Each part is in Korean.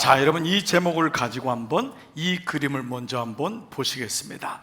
자, 여러분 이 제목을 가지고 한번 이 그림을 먼저 한번 보시겠습니다.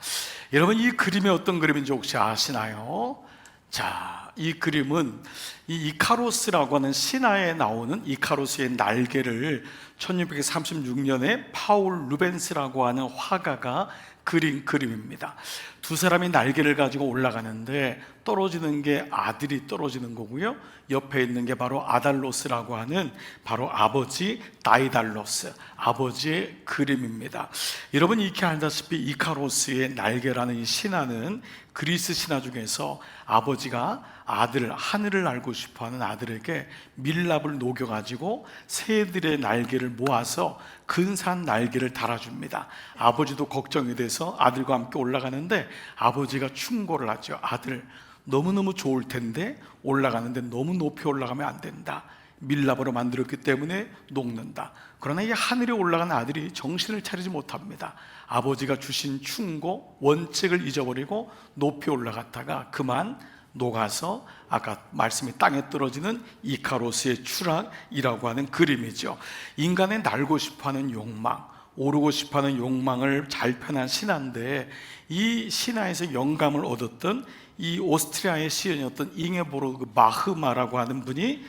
여러분 이 그림이 어떤 그림인지 혹시 아시나요? 자, 이 그림은 이 이카로스라고 하는 신화에 나오는 이카로스의 날개를 1636년에 파울 루벤스라고 하는 화가가 그린 그림입니다. 두 사람이 날개를 가지고 올라가는데 떨어지는 게 아들이 떨어지는 거고요, 옆에 있는 게 바로 아달로스라고 하는 바로 아버지 다이달로스, 아버지의 그림입니다. 여러분 익히 알다시피 이카로스의 날개라는 이 신화는 그리스 신화 중에서 아버지가 아들, 하늘을 날고 싶어하는 아들에게 밀랍을 녹여가지고 새들의 날개를 모아서 근사한 날개를 달아줍니다. 아버지도 걱정이 돼서 아들과 함께 올라가는데 아버지가 충고를 하죠. 아들, 너무너무 좋을 텐데 올라가는데 너무 높이 올라가면 안 된다. 밀랍으로 만들었기 때문에 녹는다. 그러나 이 하늘에 올라간 아들이 정신을 차리지 못합니다. 아버지가 주신 충고, 원칙을 잊어버리고 높이 올라갔다가 그만 녹아서 아까 말씀이 땅에 떨어지는 이카로스의 추락이라고 하는 그림이죠. 인간의 날고 싶어하는 욕망, 오르고 싶어하는 욕망을 잘 표현한 신화인데, 이 신화에서 영감을 얻었던 이 오스트리아의 시인이었던 잉에보르그 마흐마라고 하는 분이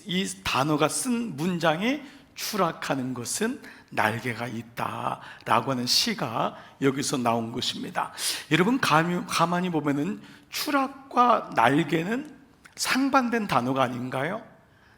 이 단어가 쓴 문장에 추락하는 것은 날개가 있다라고 하는 시가 여기서 나온 것입니다. 여러분 가만히 보면은 추락과 날개는 상반된 단어가 아닌가요?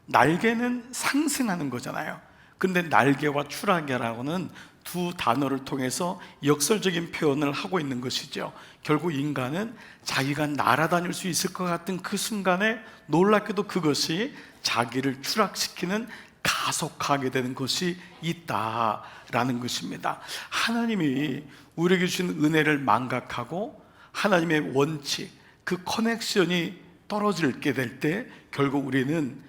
날개는 상승하는 거잖아요. 근데 날개와 추락이라고는 두 단어를 통해서 역설적인 표현을 하고 있는 것이죠. 결국 인간은 자기가 날아다닐 수 있을 것 같은 그 순간에 놀랍게도 그것이 자기를 추락시키는, 가속하게 되는 것이 있다라는 것입니다. 하나님이 우리에게 주신 은혜를 망각하고 하나님의 원칙, 그 커넥션이 떨어지게 될 때 결국 우리는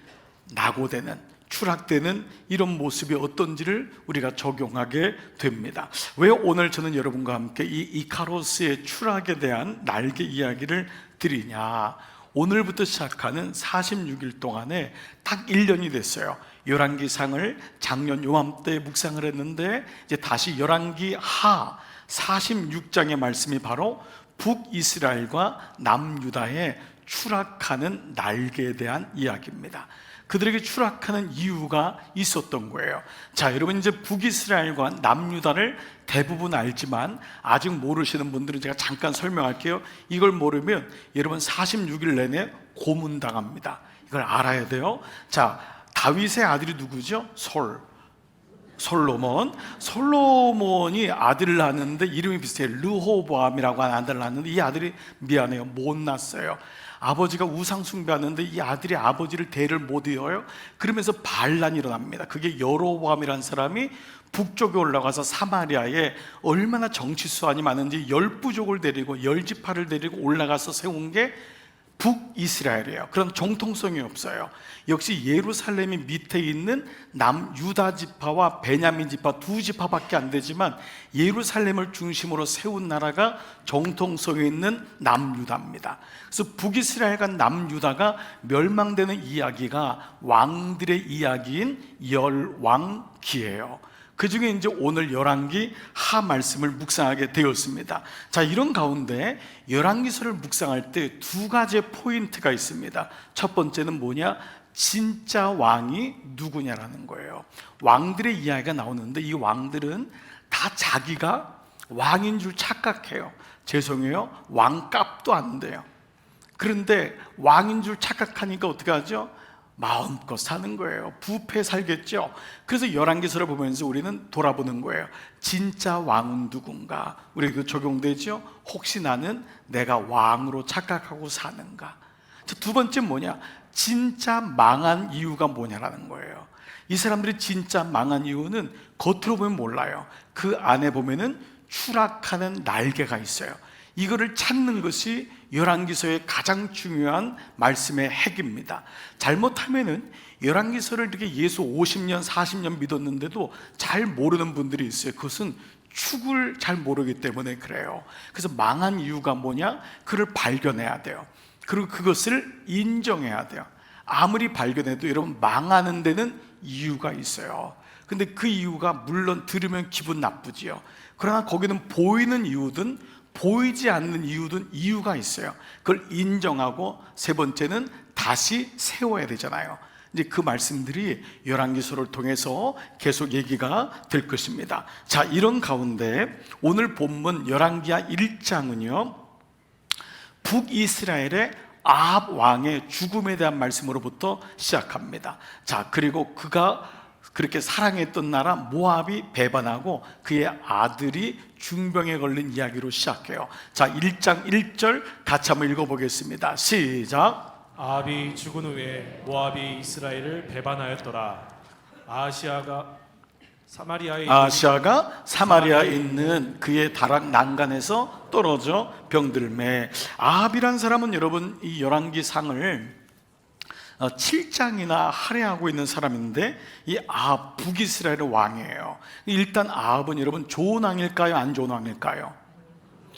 낙오되는, 추락되는 이런 모습이 어떤지를 우리가 적용하게 됩니다. 왜 오늘 저는 여러분과 함께 이 이카로스의 추락에 대한 날개 이야기를 드리냐? 오늘부터 시작하는 46일 동안에 딱 1년이 됐어요. 열왕기상을 작년 요맘때 묵상을 했는데 이제 다시 열왕기 하 46장의 말씀이 바로 북이스라엘과 남유다의 추락하는 날개에 대한 이야기입니다. 그들에게 추락하는 이유가 있었던 거예요. 자, 여러분 이제 북이스라엘과 남유다를 대부분 알지만 아직 모르시는 분들은 제가 잠깐 설명할게요. 이걸 모르면 여러분 46일 내내 고문당합니다. 이걸 알아야 돼요. 자, 다윗의 아들이 누구죠? 솔로몬이 아들을 낳았는데 이름이 비슷해요. 르호보암이라고 하는 아들을 낳았는데 이 아들이 미안해요, 못 낳았어요. 아버지가 우상 숭배하는데 이 아들이 아버지를 대를 못 이어요. 그러면서 반란이 일어납니다. 그게 여로보암이라는 사람이 북쪽에 올라가서 사마리아에 얼마나 정치수완이 많은지 10부족을 데리고 10지파를 데리고 올라가서 세운 게 북이스라엘이에요. 그런 정통성이 없어요. 역시 예루살렘이 밑에 있는 남유다 지파와 베냐민 지파 두 지파밖에 안 되지만 예루살렘을 중심으로 세운 나라가 정통성이 있는 남유다입니다. 그래서 북이스라엘과 남유다가 멸망되는 이야기가 왕들의 이야기인 열왕기예요. 그 중에 이제 오늘 열왕기 하 말씀을 묵상하게 되었습니다. 자, 이런 가운데 열왕기서를 묵상할 때 두 가지 포인트가 있습니다. 첫 번째는 뭐냐? 진짜 왕이 누구냐라는 거예요. 왕들의 이야기가 나오는데 이 왕들은 다 자기가 왕인 줄 착각해요. 죄송해요, 왕값도 안 돼요. 그런데 왕인 줄 착각하니까 어떻게 하죠? 마음껏 사는 거예요. 부패 살겠죠. 그래서 열왕기서를 보면서 우리는 돌아보는 거예요. 진짜 왕은 누군가? 우리에게 적용되죠. 혹시 나는 내가 왕으로 착각하고 사는가? 두 번째 뭐냐? 진짜 망한 이유가 뭐냐라는 거예요. 이 사람들이 진짜 망한 이유는 겉으로 보면 몰라요. 그 안에 보면은 추락하는 날개가 있어요. 이거를 찾는 것이 열왕기서의 가장 중요한 말씀의 핵입니다. 잘못하면은 열왕기서를 이렇게 예수 50년, 40년 믿었는데도 잘 모르는 분들이 있어요. 그것은 축을 잘 모르기 때문에 그래요. 그래서 망한 이유가 뭐냐? 그를 발견해야 돼요. 그리고 그것을 인정해야 돼요. 아무리 발견해도 여러분 망하는 데는 이유가 있어요. 근데 그 이유가 물론 들으면 기분 나쁘지요. 그러나 거기는 보이는 이유든 보이지 않는 이유든 이유가 있어요. 그걸 인정하고 세 번째는 다시 세워야 되잖아요. 이제 그 말씀들이 열왕기서를 통해서 계속 얘기가 될 것입니다. 자, 이런 가운데 오늘 본문 열왕기하 1장은요 북이스라엘의 아합 왕의 죽음에 대한 말씀으로부터 시작합니다. 자, 그리고 그가 그렇게 사랑했던 나라 모압이 배반하고 그의 아들이 중병에 걸린 이야기로 시작해요. 자, 1장 1절 같이 한번 읽어보겠습니다. 시작. 아합이 죽은 후에 모압이 이스라엘을 배반하였더라. 아시아가 사마리아에 있는 그의 다락 난간에서 떨어져 병들매. 아합이란 사람은 여러분 이 열왕기상을 7장이나 할애하고 있는 사람인데 이 아합 북이스라엘의 왕이에요. 일단 아합은 여러분 좋은 왕일까요? 안 좋은 왕일까요?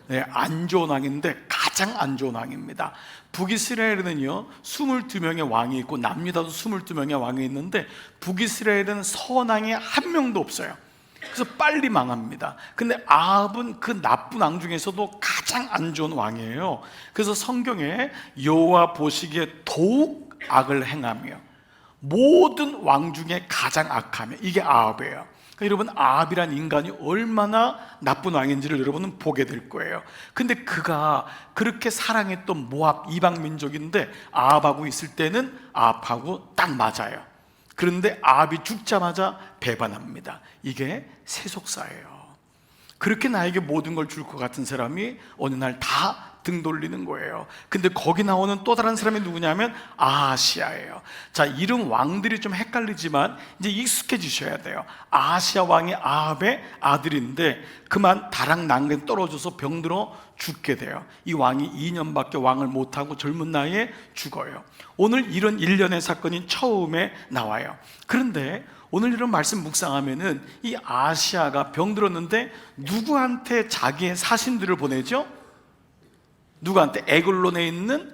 네, 안 좋은 왕인데 가장 안 좋은 왕입니다. 북이스라엘에는요 22명의 왕이 있고 남유다도 22명의 왕이 있는데 북이스라엘은 선왕이 한 명도 없어요. 그래서 빨리 망합니다. 근데 아합은 그 나쁜 왕 중에서도 가장 안 좋은 왕이에요. 그래서 성경에 여호와 보시기에 더욱 악을 행하며 모든 왕 중에 가장 악하며, 이게 아합이에요. 그러니까 여러분 아합이란 인간이 얼마나 나쁜 왕인지를 여러분은 보게 될 거예요. 근데 그가 그렇게 사랑했던 모압 이방 민족인데 아합하고 있을 때는 아합하고 딱 맞아요. 그런데 아합이 죽자마자 배반합니다. 이게 세속사예요. 그렇게 나에게 모든 걸 줄 것 같은 사람이 어느 날 다 등 돌리는 거예요. 근데 거기 나오는 또 다른 사람이 누구냐면 아하시아예요. 자, 이름 왕들이 좀 헷갈리지만 이제 익숙해지셔야 돼요. 아하시아 왕이 아합의 아들인데 그만 다락 난간에 떨어져서 병들어 죽게 돼요. 이 왕이 2년밖에 왕을 못하고 젊은 나이에 죽어요. 오늘 이런 일련의 사건이 처음에 나와요. 그런데 오늘 이런 말씀 묵상하면은 이 아시아가 병들었는데 누구한테 자기의 사신들을 보내죠? 누구한테? 에글론에 있는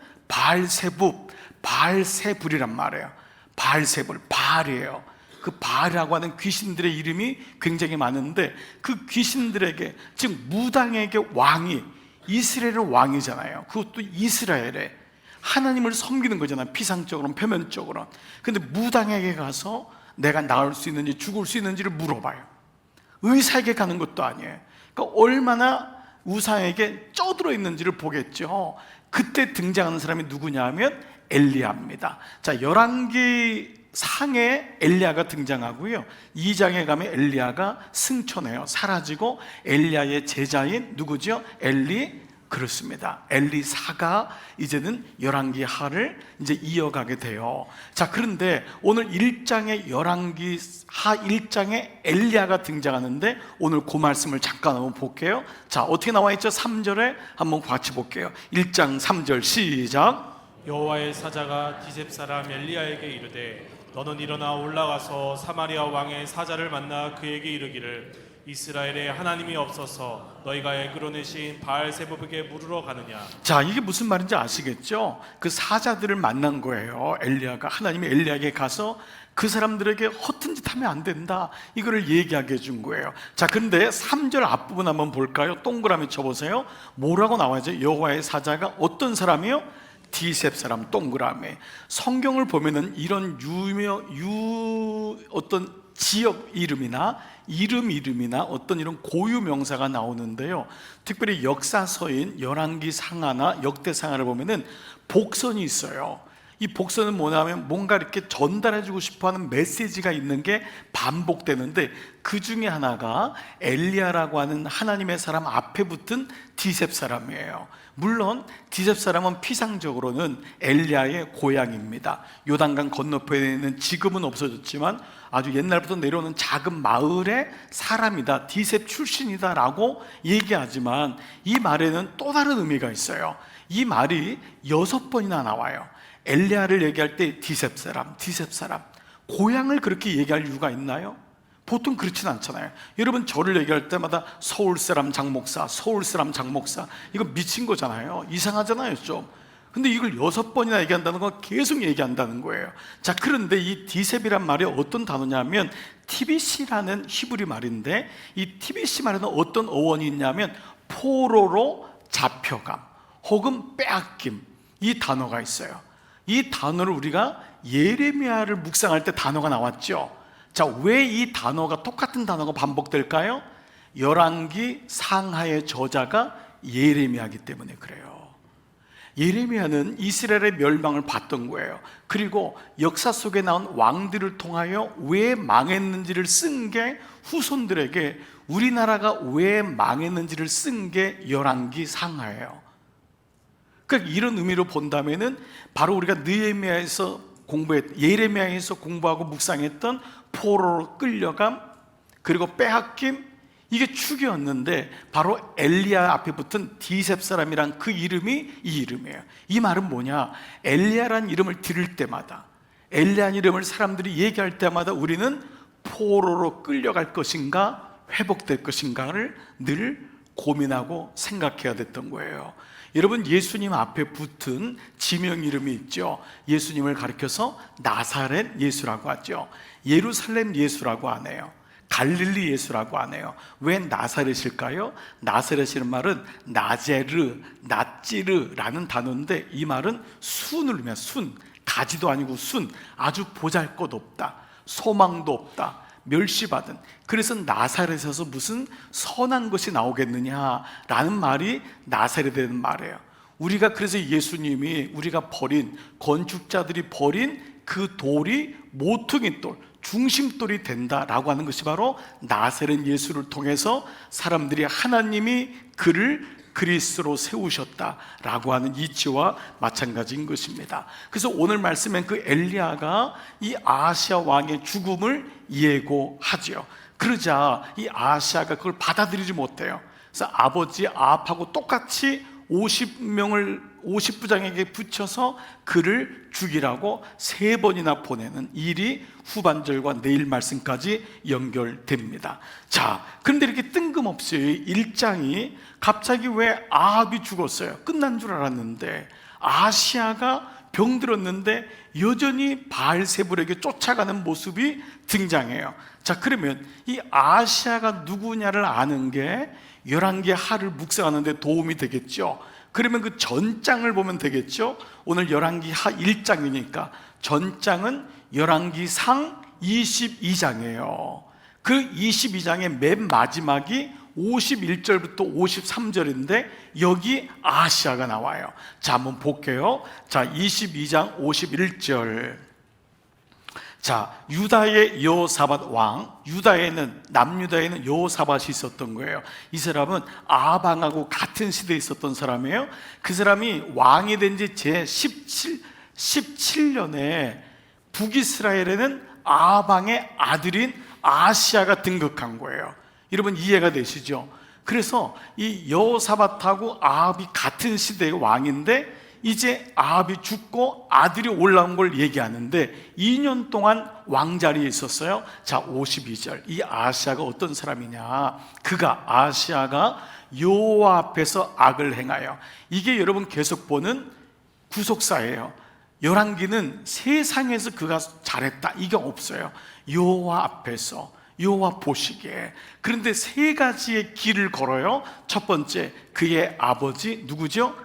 바알세불이란 말이에요. 바알세불, 바알이에요. 그 바알이라고 하는 귀신들의 이름이 굉장히 많은데 그 귀신들에게, 즉 무당에게 왕이, 이스라엘의 왕이잖아요. 그것도 이스라엘에 하나님을 섬기는 거잖아요. 피상적으로는, 표면적으로는. 근데 무당에게 가서 내가 나을 수 있는지 죽을 수 있는지를 물어봐요. 의사에게 가는 것도 아니에요. 그러니까 얼마나 우상에게 쪄들어 있는지를 보겠죠. 그때 등장하는 사람이 누구냐 하면 엘리야입니다. 자, 열왕기 상에 엘리야가 등장하고요 2장에 가면 엘리야가 승천해요. 사라지고 엘리야의 제자인 누구죠? 그렇습니다. 엘리사가 이제는 열왕기 하를 이제 이어가게 돼요. 자, 그런데 오늘 1장의 열왕기 하 1장에 엘리야가 등장하는데 오늘 그 말씀을 잠깐 한번 볼게요. 자, 어떻게 나와 있죠? 3절에 한번 같이 볼게요. 1장 3절 시작. 여호와의 사자가 디셉 사람 엘리야에게 이르되 너는 일어나 올라가서 사마리아 왕의 사자를 만나 그에게 이르기를 이스라엘에 하나님이 없어서 너희가 에그론에신 바알세불에게 물으러 가느냐. 자, 이게 무슨 말인지 아시겠죠? 그 사자들을 만난 거예요. 엘리야가, 하나님이 엘리야에게 가서 그 사람들에게 허튼 짓 하면 안 된다, 이거를 얘기하게 해준 거예요. 자, 근데 3절 앞부분 한번 볼까요? 동그라미 쳐보세요. 뭐라고 나와야죠? 여호와의 사자가 어떤 사람이요? 디셉 사람, 동그라미. 성경을 보면은 이런 어떤 지역 이름이나 이름이나 어떤 이런 고유 명사가 나오는데요, 특별히 역사서인 열왕기 상하나 역대상하를 보면은 복선이 있어요. 이 복선은 뭐냐면 뭔가 이렇게 전달해주고 싶어하는 메시지가 있는 게 반복되는데 그 중에 하나가 엘리야라고 하는 하나님의 사람 앞에 붙은 디셉 사람이에요. 물론 디셉 사람은 피상적으로는 엘리야의 고향입니다. 요단강 건너편에 있는, 지금은 없어졌지만 아주 옛날부터 내려오는 작은 마을의 사람이다, 디셉 출신이다 라고 얘기하지만 이 말에는 또 다른 의미가 있어요. 이 말이 6번이나 나와요. 엘리야를 얘기할 때 디셉 사람. 고향을 그렇게 얘기할 이유가 있나요? 보통 그렇진 않잖아요. 여러분 저를 얘기할 때마다 서울 사람 장 목사, 이거 미친 거잖아요. 이상하잖아요 좀. 근데 이걸 6번이나 얘기한다는 건 계속 얘기한다는 거예요. 자, 그런데 이 디셉이란 말이 어떤 단어냐면 TBC라는 히브리 말인데, 이 TBC 말에는 어떤 어원이 있냐면 포로로 잡혀감 혹은 빼앗김, 이 단어가 있어요. 이 단어를 우리가 예레미야를 묵상할 때 단어가 나왔죠. 자, 왜 이 단어가, 똑같은 단어가 반복될까요? 열왕기 상하의 저자가 예레미야이기 때문에 그래요. 예레미야는 이스라엘의 멸망을 봤던 거예요. 그리고 역사 속에 나온 왕들을 통하여 왜 망했는지를 쓴 게, 후손들에게 우리나라가 왜 망했는지를 쓴 게 열왕기 상하예요. 그러니까 이런 의미로 본다면은 바로 우리가 예레미야에서 공부하고 묵상했던 포로로 끌려감 그리고 빼앗김, 이게 축이었는데 바로 엘리야 앞에 붙은 디셉 사람이란 그 이름이 이 이름이에요. 이 말은 뭐냐? 엘리야란 이름을 들을 때마다, 엘리야란 이름을 사람들이 얘기할 때마다 우리는 포로로 끌려갈 것인가 회복될 것인가를 늘 고민하고 생각해야 됐던 거예요. 여러분, 예수님 앞에 붙은 지명 이름이 있죠. 예수님을 가리켜서 나사렛 예수라고 하죠. 예루살렘 예수라고 안 해요. 갈릴리 예수라고 안 해요. 왜 나사렛일까요? 나사렛이라는 말은 나제르, 나찌르라는 단어인데, 이 말은 순을 의미해요. 순, 가지도 아니고 순, 아주 보잘것없다, 소망도 없다, 멸시받은. 그래서 나사렛에서 무슨 선한 것이 나오겠느냐라는 말이 나사렛이라는 말이에요. 우리가 그래서 예수님이 우리가 버린, 건축자들이 버린 그 돌이 모퉁이 돌, 중심돌이 된다라고 하는 것이 바로 나사렛 예수를 통해서 사람들이 하나님이 그를 그리스도로 세우셨다라고 하는 이치와 마찬가지인 것입니다. 그래서 오늘 말씀엔 그 엘리야가 이 아하시야 왕의 죽음을 예고하죠. 그러자 이 아하시야가 그걸 받아들이지 못해요. 그래서 아버지 아합하고 똑같이 50부장에게 붙여서 그를 죽이라고 3번이나 보내는 일이 후반절과 내일 말씀까지 연결됩니다. 자, 그런데 이렇게 뜬금없이 1장이 갑자기 왜 아합이 죽었어요? 끝난 줄 알았는데 아하시야가 병들었는데 여전히 바알세불에게 쫓아가는 모습이 등장해요. 자, 그러면 이 아하시야가 누구냐를 아는 게 열왕기 하를 묵상하는데 도움이 되겠죠. 그러면 그 전장을 보면 되겠죠. 오늘 열왕기 하 1장이니까 전장은 열왕기 상 22장이에요. 그 22장의 맨 마지막이 51절부터 53절인데 여기 아하시야가 나와요. 자, 한번 볼게요. 자, 22장 51절. 자, 유다의 여호사밧 왕, 남유다에는 여호사밧이 있었던 거예요. 이 사람은 아합 왕하고 같은 시대에 있었던 사람이에요. 그 사람이 왕이 된 지 제 17년에 북이스라엘에는 아합 왕의 아들인 아하시야가 등극한 거예요. 여러분, 이해가 되시죠? 그래서 이 여호사밧하고 아합이 같은 시대의 왕인데 이제 아합이 죽고 아들이 올라온 걸 얘기하는데 2년 동안 왕자리에 있었어요. 자, 52절. 이 아하시야가 어떤 사람이냐? 아하시야가 여호와 앞에서 악을 행하여. 이게 여러분 계속 보는 구속사예요. 열왕기는 세상에서 그가 잘했다 이게 없어요. 여호와 앞에서, 여호와 보시기에. 그런데 3가지의 길을 걸어요. 첫 번째, 그의 아버지 누구죠?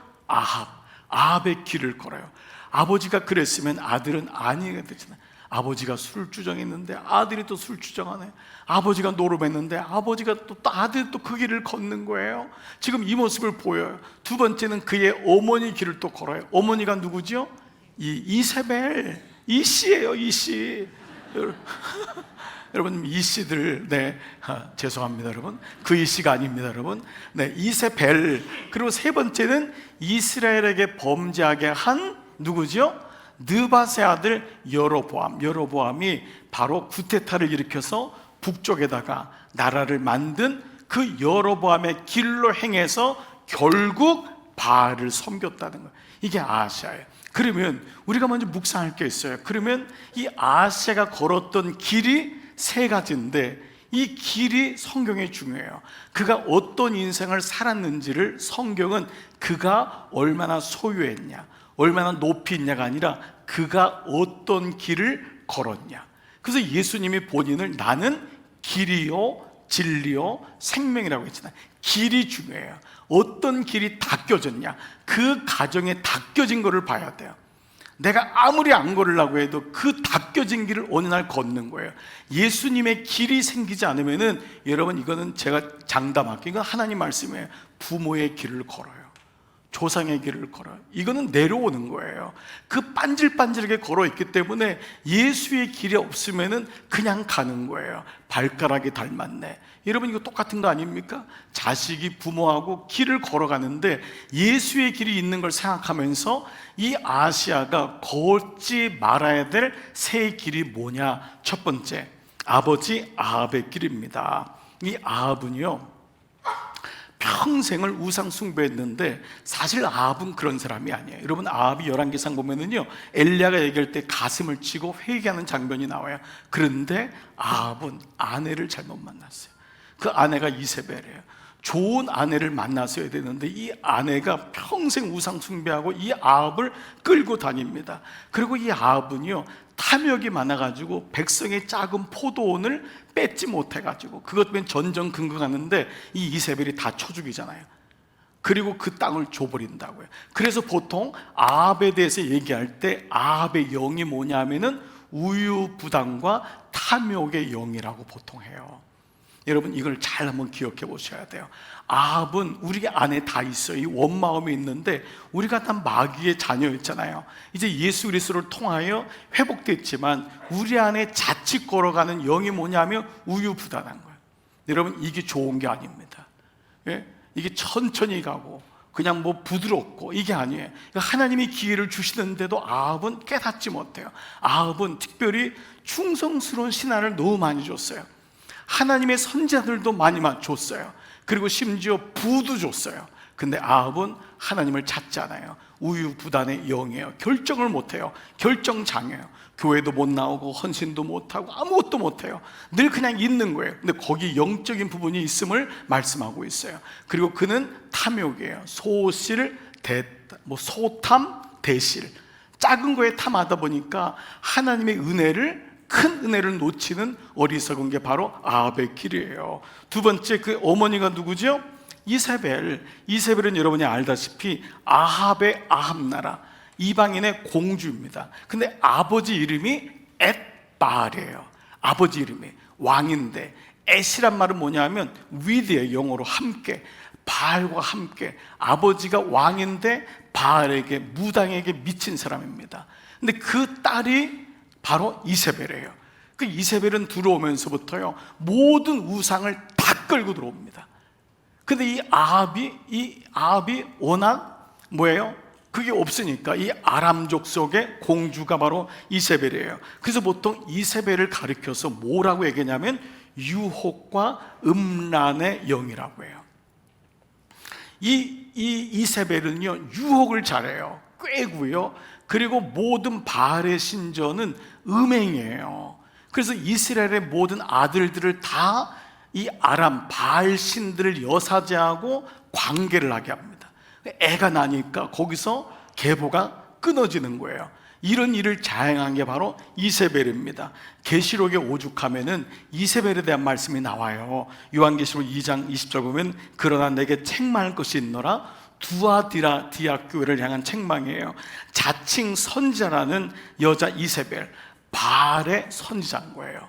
아합의 길을 걸어요. 아버지가 그랬으면 아들은 아니가 되잖아요. 아버지가 술 주정했는데 아들이 또 술 주정하네. 아버지가 노름했는데 아버지가 또 아들이 또 그 길을 걷는 거예요. 지금 이 모습을 보여요. 두 번째는 그의 어머니 길을 또 걸어요. 어머니가 누구죠? 이세벨, 이씨예요. 이씨. 여러분, 이씨들, 죄송합니다, 여러분. 그 이씨가 아닙니다, 여러분. 이세벨. 그리고 3번째는 이스라엘에게 범죄하게 한 누구죠? 느밧의 아들 여로보암. 여로보암이 바로 구테타를 일으켜서 북쪽에다가 나라를 만든 그 여로보암의 길로 행해서 결국 바알을 섬겼다는 거예요. 이게 아하시야예요. 그러면 우리가 먼저 묵상할 게 있어요. 그러면 이 아하시야가 걸었던 길이 3가지인데 이 길이 성경에 중요해요. 그가 어떤 인생을 살았는지를 성경은 그가 얼마나 소유했냐, 얼마나 높이 있냐가 아니라 그가 어떤 길을 걸었냐. 그래서 예수님이 본인을 나는 길이요 진리요 생명이라고 했잖아요. 길이 중요해요. 어떤 길이 닦여졌냐, 그 가정에 닦여진 거를 봐야 돼요. 내가 아무리 안 걸으려고 해도 그 닦여진 길을 어느 날 걷는 거예요. 예수님의 길이 생기지 않으면은, 여러분 이거는 제가 장담할게요, 이건 하나님 말씀이에요. 부모의 길을 걸어요. 조상의 길을 걸어요. 이거는 내려오는 거예요. 그 반질반질하게 걸어있기 때문에 예수의 길이 없으면은 그냥 가는 거예요. 발가락이 닮았네. 여러분 이거 똑같은 거 아닙니까? 자식이 부모하고 길을 걸어가는데 예수의 길이 있는 걸 생각하면서 이 아시아가 걷지 말아야 될 새 길이 뭐냐? 첫 번째, 아버지 아합의 길입니다. 이 아합은요, 평생을 우상 숭배했는데 사실 아합은 그런 사람이 아니에요. 여러분 아합이 열왕기상 보면은요, 엘리야가 얘기할 때 가슴을 치고 회개하는 장면이 나와요. 그런데 아합은 아내를 잘못 만났어요. 그 아내가 이세벨이에요. 좋은 아내를 만났어야 되는데 이 아내가 평생 우상 숭배하고 이 아합을 끌고 다닙니다. 그리고 이 아합은요, 탐욕이 많아가지고 백성의 작은 포도원을 뺏지 못해가지고 그것 때문에 전전긍긍하는데 이 이세벨이 다 쳐 죽이잖아요. 그리고 그 땅을 줘버린다고요. 그래서 보통 아합에 대해서 얘기할 때 아합의 영이 뭐냐면은 우유부단과 탐욕의 영이라고 보통 해요. 여러분 이걸 잘 한번 기억해 보셔야 돼요. 아합은 우리 안에 다 있어요. 이 원마음이 있는데 우리가 다 마귀의 자녀였잖아요. 이제 예수 그리스도를 통하여 회복됐지만 우리 안에 자칫 걸어가는 영이 뭐냐면 우유부단한 거예요. 여러분 이게 좋은 게 아닙니다. 예? 이게 천천히 가고 그냥 뭐 부드럽고 이게 아니에요. 하나님이 기회를 주시는데도 아합은 깨닫지 못해요. 아합은 특별히 충성스러운 신하를 너무 많이 줬어요. 하나님의 선지자들도 많이 줬어요. 그리고 심지어 부도 줬어요. 근데 아합은 하나님을 찾지 않아요. 우유부단의 영이에요. 결정을 못해요. 결정장애예요. 교회도 못 나오고 헌신도 못하고 아무것도 못해요. 늘 그냥 있는 거예요. 근데 거기 영적인 부분이 있음을 말씀하고 있어요. 그리고 그는 탐욕이에요. 소탐 대실. 작은 거에 탐하다 보니까 하나님의 은혜를, 큰 은혜를 놓치는 어리석은 게 바로 아합의 길이에요. 두 번째, 그 어머니가 누구죠? 이세벨. 이세벨은 여러분이 알다시피 아합의 아합나라, 이방인의 공주입니다. 근데 아버지 이름이 엣바알이에요. 아버지 이름이 왕인데, 엣이란 말은 뭐냐면 with의 영어로 함께, 바알과 함께. 아버지가 왕인데 바알에게, 무당에게 미친 사람입니다. 근데 그 딸이 바로 이세벨이에요. 그 이세벨은 들어오면서부터요, 모든 우상을 다 끌고 들어옵니다. 근데 이 아합이 워낙 뭐예요? 그게 없으니까 이 아람족 속의 공주가 바로 이세벨이에요. 그래서 보통 이세벨을 가리켜서 뭐라고 얘기하냐면 유혹과 음란의 영이라고 해요. 이 이세벨은요, 유혹을 잘해요. 꾀고요. 그리고 모든 바알의 신전은 음행이에요. 그래서 이스라엘의 모든 아들들을 다 이 아람 바알 신들을 여사제하고 관계를 하게 합니다. 애가 나니까 거기서 계보가 끊어지는 거예요. 이런 일을 자행한 게 바로 이세벨입니다. 계시록에 오죽하면은 이세벨에 대한 말씀이 나와요. 요한계시록 2장 20절 보면, 그러나 내게 책망할 것이 있노라. 두아디라 교회를 향한 책망이에요. 자칭 선지자라는 여자 이세벨, 바알의 선지자인 거예요.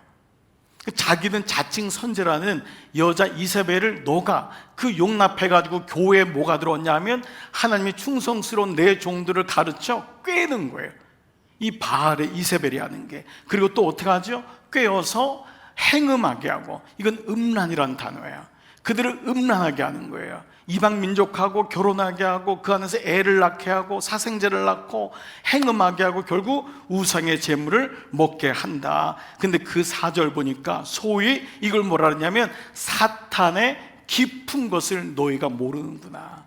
자기는 자칭 선지자라는 여자 이세벨을 너가 그 용납해가지고 교회에 뭐가 들어왔냐면 하나님의 충성스러운 내 종들을 가르쳐 꿰는 거예요. 이 바알의 이세벨이 하는 게. 그리고 또 어떻게 하죠? 꿰어서 행음하게 하고, 이건 음란이라는 단어예요. 그들을 음란하게 하는 거예요. 이방 민족하고 결혼하게 하고 그 안에서 애를 낳게 하고 사생제를 낳고 행음하게 하고 결국 우상의 재물을 먹게 한다. 근데 그 4절 보니까 소위 이걸 뭐라 그러냐면 사탄의 깊은 것을 너희가 모르는구나.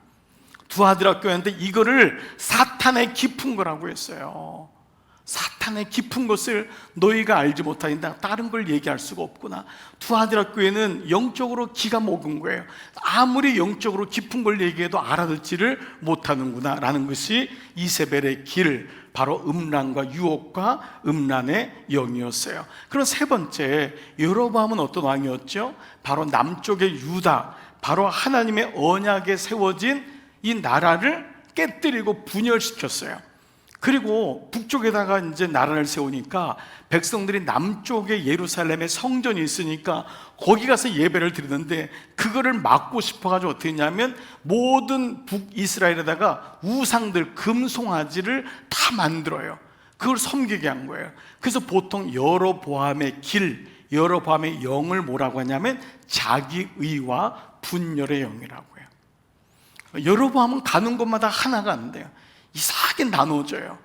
두아디라 교회인데 이거를 사탄의 깊은 거라고 했어요. 사탄의 깊은 것을 너희가 알지 못하니 다른 걸 얘기할 수가 없구나. 두아디라 교회는 영적으로 기가 먹은 거예요. 아무리 영적으로 깊은 걸 얘기해도 알아듣지를 못하는구나 라는 것이 이세벨의 길, 바로 음란과 유혹과 음란의 영이었어요. 그럼 세 번째, 여로보암은 어떤 왕이었죠? 바로 남쪽의 유다, 바로 하나님의 언약에 세워진 이 나라를 깨뜨리고 분열시켰어요. 그리고 북쪽에다가 이제 나라를 세우니까 백성들이 남쪽에 예루살렘에 성전이 있으니까 거기 가서 예배를 드리는데, 그거를 막고 싶어가지고 어떻게 했냐면 모든 북이스라엘에다가 우상들, 금송아지를 다 만들어요. 그걸 섬기게 한 거예요. 그래서 보통 여로보암의 길, 여로보암의 영을 뭐라고 하냐면 자기의와 분열의 영이라고 해요. 여로보암은 가는 곳마다 하나가 안 돼요. 이상하게 나눠져요.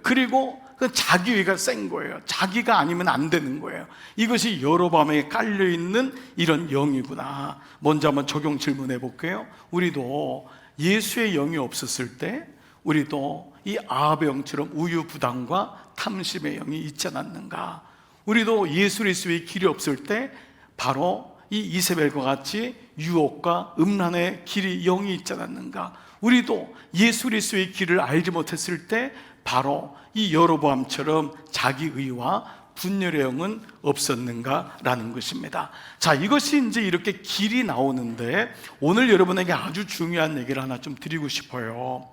그리고 그 자기의가 센 거예요. 자기가 아니면 안 되는 거예요. 이것이 여로보암에 깔려있는 이런 영이구나. 먼저 한번 적용 질문해 볼게요. 우리도 예수의 영이 없었을 때 우리도 이 아합의 영처럼 우유부단과 탐심의 영이 있지 않았는가? 우리도 예수 그리스도의 길이 없을 때 바로 이 이세벨과 같이 유혹과 음란의 길이 영이 있지 않았는가? 우리도 예수 그리스도의 길을 알지 못했을 때 바로 이 여로보암처럼 자기의와 분열의 영은 없었는가라는 것입니다. 자, 이것이 이제 이렇게 길이 나오는데, 오늘 여러분에게 아주 중요한 얘기를 하나 좀 드리고 싶어요.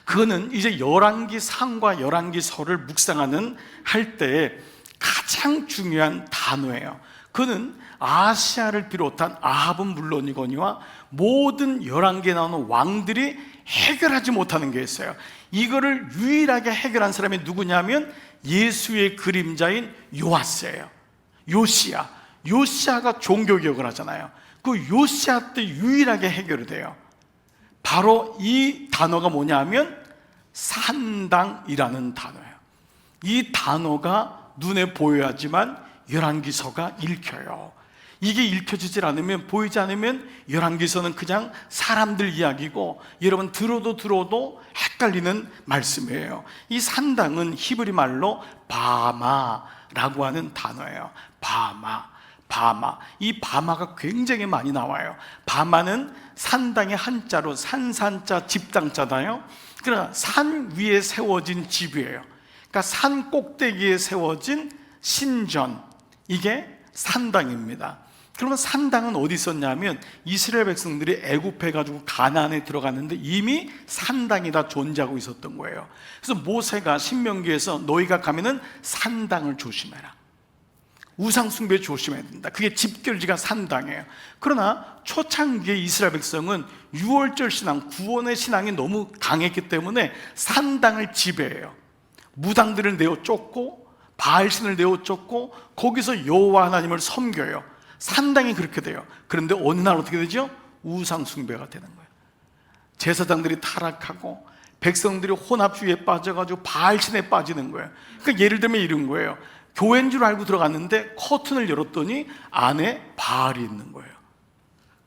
그거는 이제 열왕기상과 열왕기서를 묵상하는 할 때 가장 중요한 단어예요. 그는 아시아를 비롯한 아합은 물론이거니와 모든 열왕기에 나오는 왕들이 해결하지 못하는 게 있어요. 이거를 유일하게 해결한 사람이 누구냐면 예수의 그림자인 요아스예요. 요시아가 종교개혁을 하잖아요. 그 요시아 때 유일하게 해결이 돼요. 바로 이 단어가 뭐냐면 산당이라는 단어예요. 이 단어가 눈에 보여야지만 열왕기서가 읽혀요. 이게 읽혀지질 않으면, 보이지 않으면 열왕기서는 그냥 사람들 이야기고 여러분 들어도 헷갈리는 말씀이에요. 이 산당은 히브리 말로 바마라고 하는 단어예요. 바마. 이 바마가 굉장히 많이 나와요. 바마는 산당의 한자로 산산자 집당자잖아요. 그러나 산 위에 세워진 집이에요. 그러니까 산 꼭대기에 세워진 신전, 이게 산당입니다. 그러면 산당은 어디 있었냐면 이스라엘 백성들이 애굽해가지고 가나안에 들어갔는데 이미 산당이 다 존재하고 있었던 거예요. 그래서 모세가 신명기에서 너희가 가면은 산당을 조심해라, 우상 숭배 조심해야 된다. 그게 집결지가 산당이에요. 그러나 초창기의 이스라엘 백성은 유월절 신앙, 구원의 신앙이 너무 강했기 때문에 산당을 지배해요. 무당들을 내어 쫓고 바알신을 내어 쫓고 거기서 여호와 하나님을 섬겨요. 산당이 그렇게 돼요. 그런데 어느 날 어떻게 되죠? 우상 숭배가 되는 거예요. 제사장들이 타락하고 백성들이 혼합주의에 빠져가지고 바알신에 빠지는 거예요. 그러니까 예를 들면 이런 거예요. 교회인 줄 알고 들어갔는데 커튼을 열었더니 안에 바알이 있는 거예요.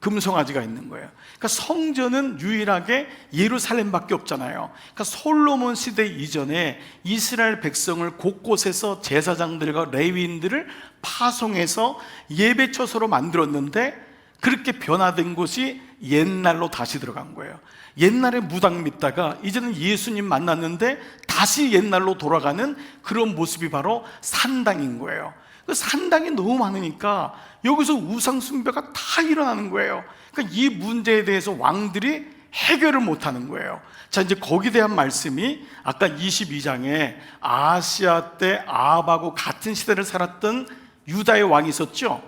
금송아지가 있는 거예요. 그러니까 성전은 유일하게 예루살렘밖에 없잖아요. 그러니까 솔로몬 시대 이전에 이스라엘 백성을 곳곳에서 제사장들과 레위인들을 파송해서 예배처소로 만들었는데, 그렇게 변화된 곳이 옛날로 다시 들어간 거예요. 옛날에 무당 믿다가 이제는 예수님 만났는데 다시 옛날로 돌아가는 그런 모습이 바로 산당인 거예요. 그 산당이 너무 많으니까 여기서 우상 숭배가 다 일어나는 거예요. 그러니까 이 문제에 대해서 왕들이 해결을 못하는 거예요. 자, 이제 거기에 대한 말씀이 아까 22장에 아시아 때 아합하고 같은 시대를 살았던 유다의 왕이 있었죠.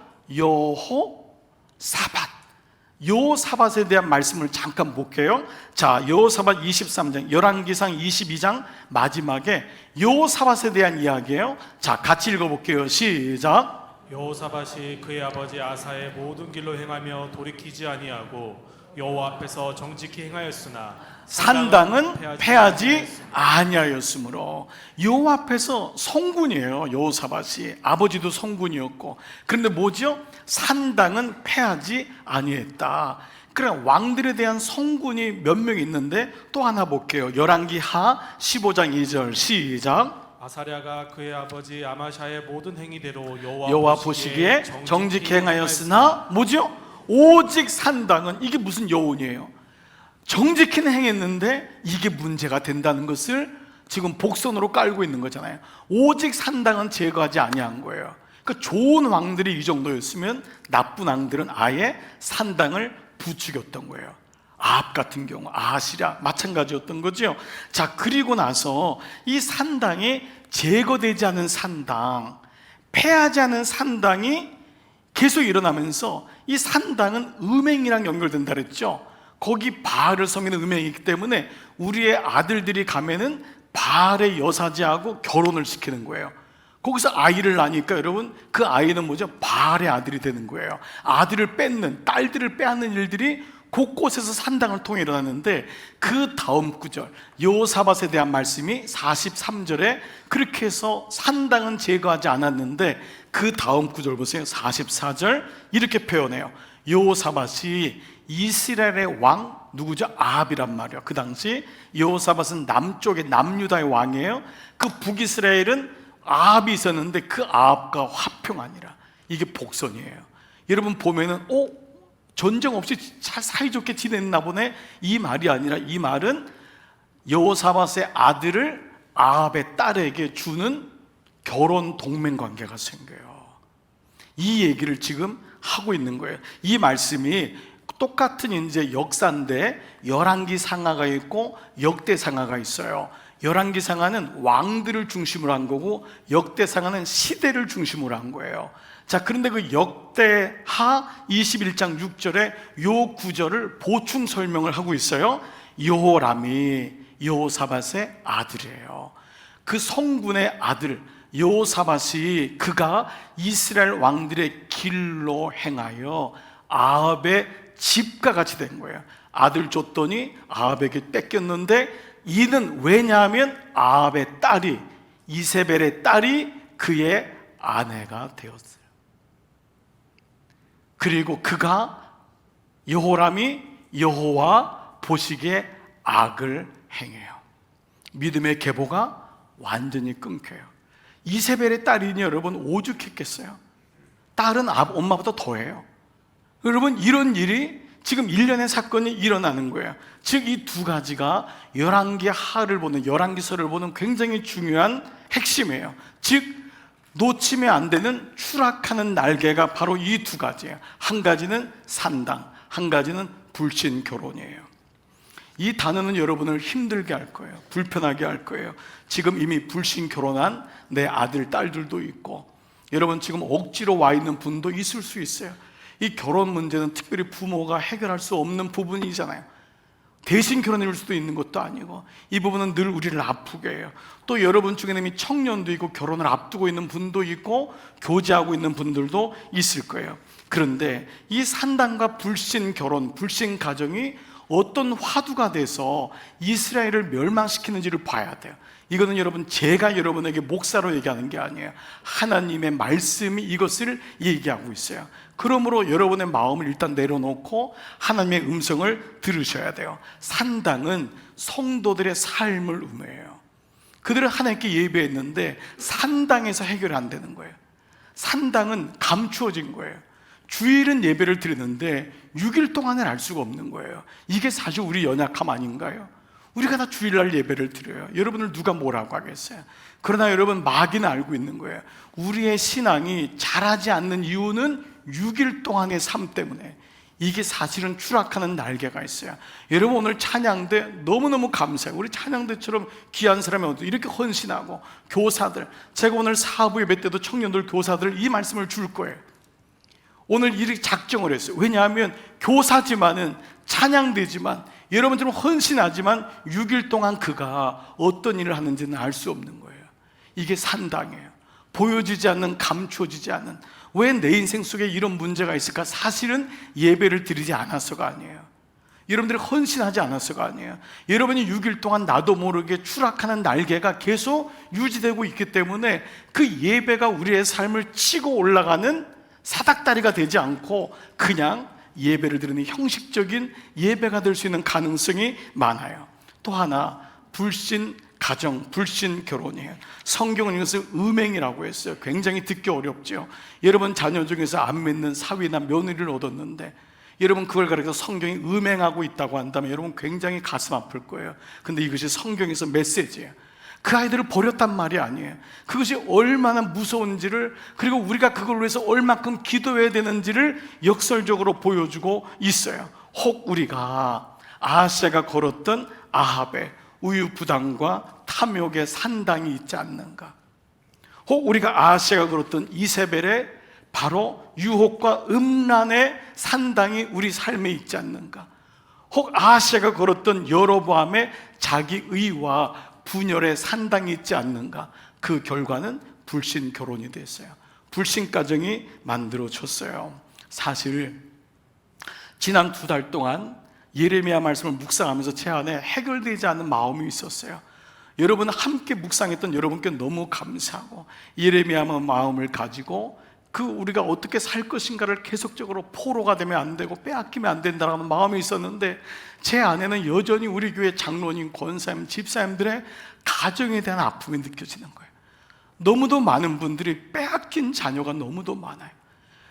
여호사밧에 대한 말씀을 잠깐 볼게요. 자, 여호사밧 23장, 열왕기상 22장 마지막에 여호사밧에 대한 이야기예요. 자, 같이 읽어볼게요. 시작. 여호사밧이 그의 아버지 아사의 모든 길로 행하며 돌이키지 아니하고 여호와 앞에서 정직히 행하였으나 산당은 패하지 아니하였으므로. 여호와 앞에서 성군이에요. 여호사밧이 아버지도 성군이었고, 그런데 뭐죠? 산당은 패하지 아니했다. 그러니까 왕들에 대한 성군이 몇 명 있는데 또 하나 볼게요. 열왕기하 15장 2절 시작. 아사랴가 그의 아버지 아마샤의 모든 행위대로 여호와 보시기에 정직히 행하였으나 뭐죠? 오직 산당은, 이게 무슨 여운이에요? 정직히는 행했는데 이게 문제가 된다는 것을 지금 복선으로 깔고 있는 거잖아요. 오직 산당은 제거하지 아니한 거예요. 그러니까 좋은 왕들이 이 정도였으면 나쁜 왕들은 아예 산당을 부추겼던 거예요. 아합 같은 경우, 아하시랴 마찬가지였던 거죠. 자, 그리고 나서 이 산당이 제거되지 않은 산당, 패하지 않은 산당이 계속 일어나면서 이 산당은 음행이랑 연결된다 그랬죠. 거기 바알을 섬기는 음행이기 때문에 우리의 아들들이 가면은 바알의 여사제하고 결혼을 시키는 거예요. 거기서 아이를 낳으니까 여러분, 그 아이는 뭐죠? 바알의 아들이 되는 거예요. 아들을 뺏는, 딸들을 빼앗는 일들이 곳곳에서 산당을 통해 일어났는데, 그 다음 구절 여호사밧에 대한 말씀이 43절에 그렇게 해서 산당은 제거하지 않았는데, 그 다음 구절 보세요. 44절 이렇게 표현해요. 여호사밧이 이스라엘의 왕 누구죠? 아합이란 말이에요. 그 당시 여호사밧은 남쪽의 남유다의 왕이에요. 그 북이스라엘은 아합이 있었는데 그 아합과 화평하니라. 이게 복선이에요. 여러분 보면은 전쟁 없이 잘 사이좋게 지냈나 보네, 이 말이 아니라 이 말은 여호사밧의 아들을 아합의 딸에게 주는 결혼 동맹 관계가 생겨요. 이 얘기를 지금 하고 있는 거예요. 이 말씀이 똑같은 이제 역사인데 열왕기 상하가 있고 역대 상하가 있어요. 열왕기 상하는 왕들을 중심으로 한 거고 역대 상하는 시대를 중심으로 한 거예요. 자, 그런데 그 역대하 21장 6절에 요 구절을 보충 설명을 하고 있어요. 여호람이 여호사밧의 아들이에요. 그 성군의 아들 여호사밧이 그가 이스라엘 왕들의 길로 행하여 아합의 집과 같이 된 거예요. 아들 줬더니 아합에게 뺏겼는데, 이는 왜냐하면 아합의 딸이, 이세벨의 딸이 그의 아내가 되었어요. 그리고 그가, 여호람이 여호와 보시기에 악을 행해요. 믿음의 계보가 완전히 끊겨요. 이세벨의 딸이니 여러분 오죽했겠어요? 딸은 엄마보다 더해요. 여러분, 이런 일이 지금 일련의 사건이 일어나는 거예요. 즉 이 두 가지가 열왕기하를 보는, 열왕기서를 보는 굉장히 중요한 핵심이에요. 즉 놓치면 안 되는 추락하는 날개가 바로 이 두 가지예요. 한 가지는 산당, 한 가지는 불신 결혼이에요. 이 단어는 여러분을 힘들게 할 거예요. 불편하게 할 거예요. 지금 이미 불신 결혼한 내 아들, 딸들도 있고, 여러분 지금 억지로 와 있는 분도 있을 수 있어요. 이 결혼 문제는 특별히 부모가 해결할 수 없는 부분이잖아요. 대신 결혼일 수도 있는 것도 아니고, 이 부분은 늘 우리를 아프게 해요. 또 여러분 중에는 이미 청년도 있고 결혼을 앞두고 있는 분도 있고 교제하고 있는 분들도 있을 거예요. 그런데 이 산당과 불신 결혼, 불신 가정이 어떤 화두가 돼서 이스라엘을 멸망시키는지를 봐야 돼요. 이거는 여러분, 제가 여러분에게 목사로 얘기하는 게 아니에요. 하나님의 말씀이 이것을 얘기하고 있어요. 그러므로 여러분의 마음을 일단 내려놓고 하나님의 음성을 들으셔야 돼요. 산당은 성도들의 삶을 의미해요. 그들은 하나님께 예배했는데 산당에서 해결이 안 되는 거예요. 산당은 감추어진 거예요. 주일은 예배를 드리는데 6일 동안은 알 수가 없는 거예요. 이게 사실 우리 연약함 아닌가요? 우리가 다 주일날 예배를 드려요. 여러분을 누가 뭐라고 하겠어요? 그러나 여러분, 마귀는 알고 있는 거예요. 우리의 신앙이 자라지 않는 이유는 6일 동안의 삶 때문에. 이게 사실은 추락하는 날개가 있어요. 여러분, 오늘 찬양대 너무너무 감사해요. 우리 찬양대처럼 귀한 사람이 어디 이렇게 헌신하고, 교사들, 제가 오늘 사부 예배 때도 청년들, 교사들 이 말씀을 줄 거예요. 오늘 이렇게 작정을 했어요. 왜냐하면 교사지만은, 찬양대지만, 여러분들은 헌신하지만 6일 동안 그가 어떤 일을 하는지는 알 수 없는 거예요. 이게 산당이에요. 보여지지 않는, 감춰지지 않는. 왜 내 인생 속에 이런 문제가 있을까? 사실은 예배를 드리지 않아서가 아니에요. 여러분들이 헌신하지 않아서가 아니에요. 여러분이 6일 동안 나도 모르게 추락하는 날개가 계속 유지되고 있기 때문에 그 예배가 우리의 삶을 치고 올라가는 사닥다리가 되지 않고 그냥 예배를 드리는 형식적인 예배가 될 수 있는 가능성이 많아요. 또 하나, 불신 가정, 불신 결혼이에요. 성경은 이것을 음행이라고 했어요. 굉장히 듣기 어렵죠. 여러분 자녀 중에서 안 믿는 사위나 며느리를 얻었는데 여러분 그걸 가리켜 성경이 음행하고 있다고 한다면 여러분 굉장히 가슴 아플 거예요. 근데 이것이 성경에서 메시지예요. 그 아이들을 버렸단 말이 아니에요. 그것이 얼마나 무서운지를, 그리고 우리가 그걸 위해서 얼만큼 기도해야 되는지를 역설적으로 보여주고 있어요. 혹 우리가 아하스가 걸었던 아합의 우유부단과 탐욕의 산당이 있지 않는가? 혹 우리가 아하스가 걸었던 이세벨의 바로 유혹과 음란의 산당이 우리 삶에 있지 않는가? 혹 아하스가 걸었던 여로보암의 자기의와 분열의 산당이 있지 않는가? 그 결과는 불신 결혼이 됐어요. 불신 가정이 만들어졌어요. 사실 지난 2달 동안 예레미야 말씀을 묵상하면서 제 안에 해결되지 않는 마음이 있었어요. 여러분 함께 묵상했던 여러분께 너무 감사하고, 예레미야 마음을 가지고 우리가 어떻게 살 것인가를 계속적으로 포로가 되면 안 되고 빼앗기면 안 된다는 마음이 있었는데, 제 안에는 여전히 우리 교회 장로님, 권사님, 집사님들의 가정에 대한 아픔이 느껴지는 거예요. 너무도 많은 분들이 빼앗긴 자녀가 너무도 많아요.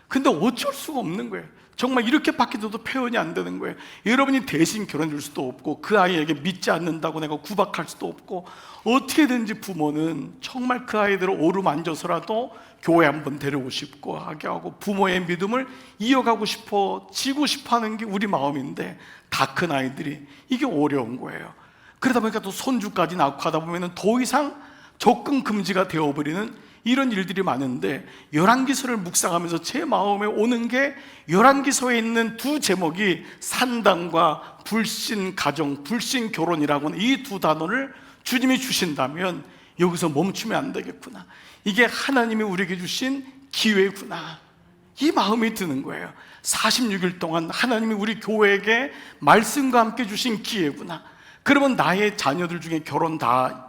근데 어쩔 수가 없는 거예요. 정말 이렇게밖에 도 표현이 안 되는 거예요. 여러분이 대신 결혼해 줄 수도 없고, 그 아이에게 믿지 않는다고 내가 구박할 수도 없고, 어떻게든지 부모는 정말 그 아이들을 오르만져서라도 교회 한번 데려오고 싶고 하게 하고, 부모의 믿음을 이어가고 싶어 지고 싶어 하는 게 우리 마음인데, 다 큰 아이들이 이게 어려운 거예요. 그러다 보니까 또 손주까지 낳고 하다 보면 더 이상 접근 금지가 되어버리는 이런 일들이 많은데, 열왕기서를 묵상하면서 제 마음에 오는 게, 열왕기서에 있는 두 제목이 산당과 불신 가정, 불신 결혼이라고 하는 이 두 단어를 주님이 주신다면 여기서 멈추면 안 되겠구나, 이게 하나님이 우리에게 주신 기회구나, 이 마음이 드는 거예요. 46일 동안 하나님이 우리 교회에게 말씀과 함께 주신 기회구나. 그러면 나의 자녀들 중에 결혼 다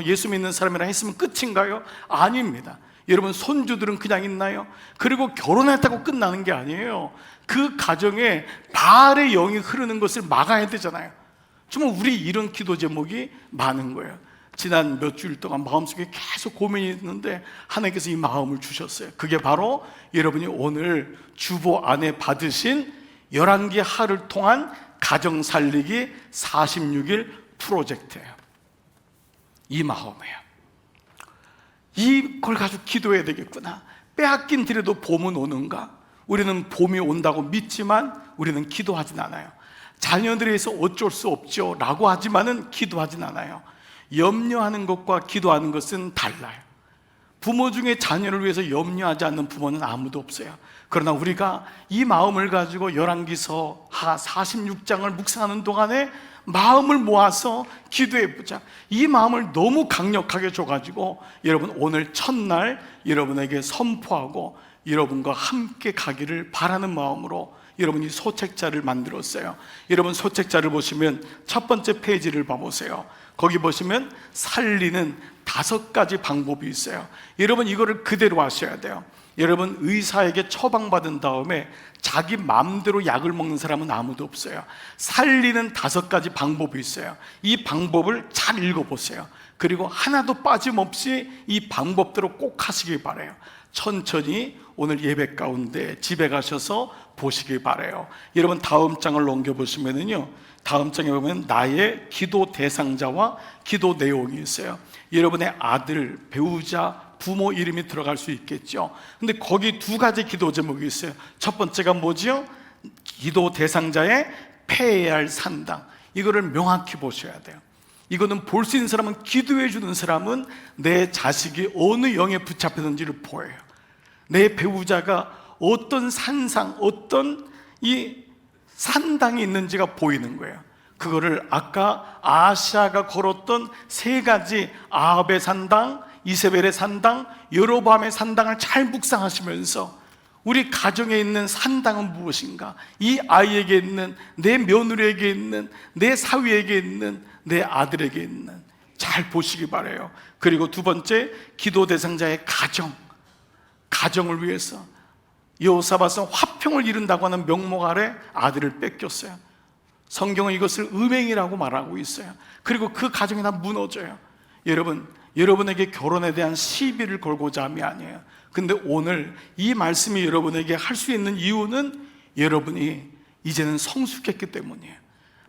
예수 믿는 사람이라 했으면 끝인가요? 아닙니다. 여러분 손주들은 그냥 있나요? 그리고 결혼했다고 끝나는 게 아니에요. 그 가정에 바알의 영이 흐르는 것을 막아야 되잖아요. 정말 우리 이런 기도 제목이 많은 거예요. 지난 몇 주일 동안 마음속에 계속 고민이 있는데 하나님께서 이 마음을 주셨어요. 그게 바로 여러분이 오늘 주보 안에 받으신 열왕기 하를 통한 가정 살리기 46일 프로젝트예요. 이 마음이에요. 이걸 가지고 기도해야 되겠구나. 빼앗긴 뒤에도 봄은 오는가? 우리는 봄이 온다고 믿지만 우리는 기도하진 않아요. 자녀들에 의해서 어쩔 수 없죠 라고 하지만은 기도하진 않아요. 염려하는 것과 기도하는 것은 달라요. 부모 중에 자녀를 위해서 염려하지 않는 부모는 아무도 없어요. 그러나 우리가 이 마음을 가지고 열왕기서 하 46장을 묵상하는 동안에 마음을 모아서 기도해보자, 이 마음을 너무 강력하게 줘가지고 여러분 오늘 첫날 여러분에게 선포하고 여러분과 함께 가기를 바라는 마음으로 여러분이 소책자를 만들었어요. 여러분 소책자를 보시면 첫 번째 페이지를 봐보세요. 거기 보시면 살리는 5가지 방법이 있어요. 여러분 이거를 그대로 하셔야 돼요. 여러분 의사에게 처방받은 다음에 자기 마음대로 약을 먹는 사람은 아무도 없어요. 살리는 5가지 방법이 있어요. 이 방법을 잘 읽어보세요. 그리고 하나도 빠짐없이 이 방법대로 꼭 하시길 바라요. 천천히 오늘 예배 가운데 집에 가셔서 보시길 바라요. 여러분 다음 장을 넘겨보시면은요, 다음 장에 보면 나의 기도 대상자와 기도 내용이 있어요. 여러분의 아들, 배우자, 부모 이름이 들어갈 수 있겠죠. 근데 거기 2가지 기도 제목이 있어요. 첫 번째가 뭐지요? 기도 대상자의 패해야 할 산당. 이거를 명확히 보셔야 돼요. 이거는 볼 수 있는 사람은, 기도해 주는 사람은 내 자식이 어느 영에 붙잡혔는지를 보여요. 내 배우자가 어떤 산상, 어떤 이 산당이 있는지가 보이는 거예요. 그거를 아까 아하스가 걸었던 3가지, 아합의 산당, 이세벨의 산당, 여로보암의 산당을 잘 묵상하시면서 우리 가정에 있는 산당은 무엇인가? 이 아이에게 있는, 내 며느리에게 있는, 내 사위에게 있는, 내 아들에게 있는, 잘 보시기 바라요. 그리고 2번째, 기도 대상자의 가정을 위해서 여호사밧은 화평을 이룬다고 하는 명목 아래 아들을 뺏겼어요. 성경은 이것을 음행이라고 말하고 있어요. 그리고 그 가정이 다 무너져요. 여러분, 여러분에게 결혼에 대한 시비를 걸고자 함이 아니에요. 근데 오늘 이 말씀이 여러분에게 할 수 있는 이유는 여러분이 이제는 성숙했기 때문이에요.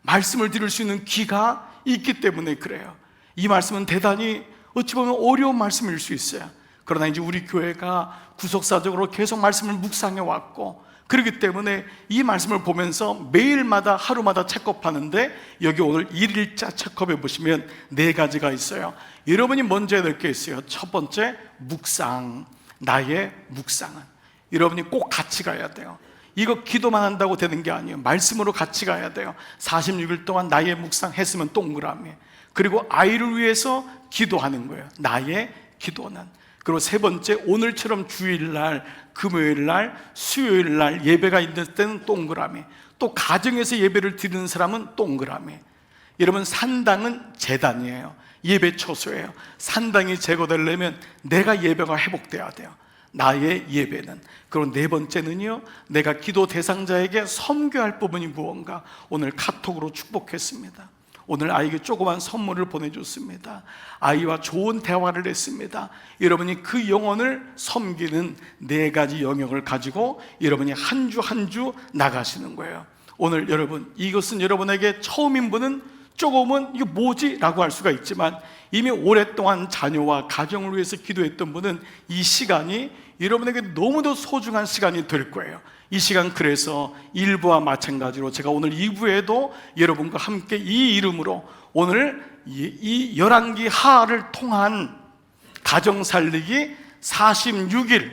말씀을 들을 수 있는 귀가 있기 때문에 그래요. 이 말씀은 대단히 어찌 보면 어려운 말씀일 수 있어요. 그러나 이제 우리 교회가 구속사적으로 계속 말씀을 묵상해 왔고, 그렇기 때문에 이 말씀을 보면서 매일마다 하루마다 체크업하는데, 여기 오늘 1일자 체크업에 보시면 4가지가 있어요. 여러분이 먼저 해야 될 게 있어요. 첫 번째, 묵상. 나의 묵상은 여러분이 꼭 같이 가야 돼요. 이거 기도만 한다고 되는 게 아니에요. 말씀으로 같이 가야 돼요. 46일 동안 나의 묵상 했으면 동그라미. 그리고 아이를 위해서 기도하는 거예요. 나의 기도는. 그리고 세 번째, 오늘처럼 주일날, 금요일날, 수요일날 예배가 있는 때는 동그라미. 또 가정에서 예배를 드리는 사람은 동그라미. 여러분, 산당은 제단이에요. 예배 처소예요. 산당이 제거되려면 내가 예배가 회복돼야 돼요. 나의 예배는. 그리고 4번째는요, 내가 기도 대상자에게 섬겨할 부분이 무언가. 오늘 카톡으로 축복했습니다. 오늘 아이에게 조그만 선물을 보내줬습니다. 아이와 좋은 대화를 했습니다. 여러분이 그 영혼을 섬기는 4가지 영역을 가지고 여러분이 한 주 한 주 나가시는 거예요. 오늘 여러분, 이것은 여러분에게 처음인 분은 조금은 이게 뭐지? 라고 할 수가 있지만, 이미 오랫동안 자녀와 가정을 위해서 기도했던 분은 이 시간이 여러분에게 너무도 소중한 시간이 될 거예요. 이 시간, 그래서 1부와 마찬가지로 제가 오늘 2부에도 여러분과 함께 이 이름으로 오늘 이 열왕기 하를 통한 가정 살리기 46일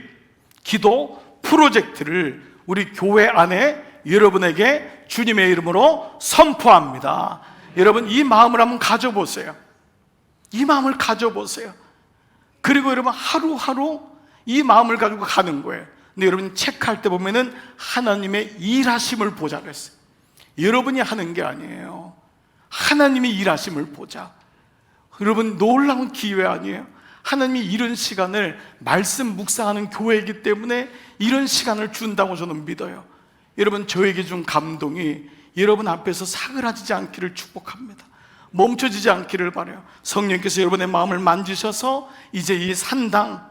기도 프로젝트를 우리 교회 안에 여러분에게 주님의 이름으로 선포합니다. 여러분, 이 마음을 한번 가져보세요. 이 마음을 가져보세요. 그리고 여러분, 하루하루 이 마음을 가지고 가는 거예요. 근데 여러분, 체크할 때 보면은 하나님의 일하심을 보자 그랬어요. 여러분이 하는 게 아니에요. 하나님의 일하심을 보자. 여러분, 놀라운 기회 아니에요? 하나님이 이런 시간을 말씀 묵상하는 교회이기 때문에 이런 시간을 준다고 저는 믿어요. 여러분, 저에게 준 감동이 여러분 앞에서 사그라지지 않기를 축복합니다. 멈춰지지 않기를 바라요. 성령께서 여러분의 마음을 만지셔서 이제 이 산당,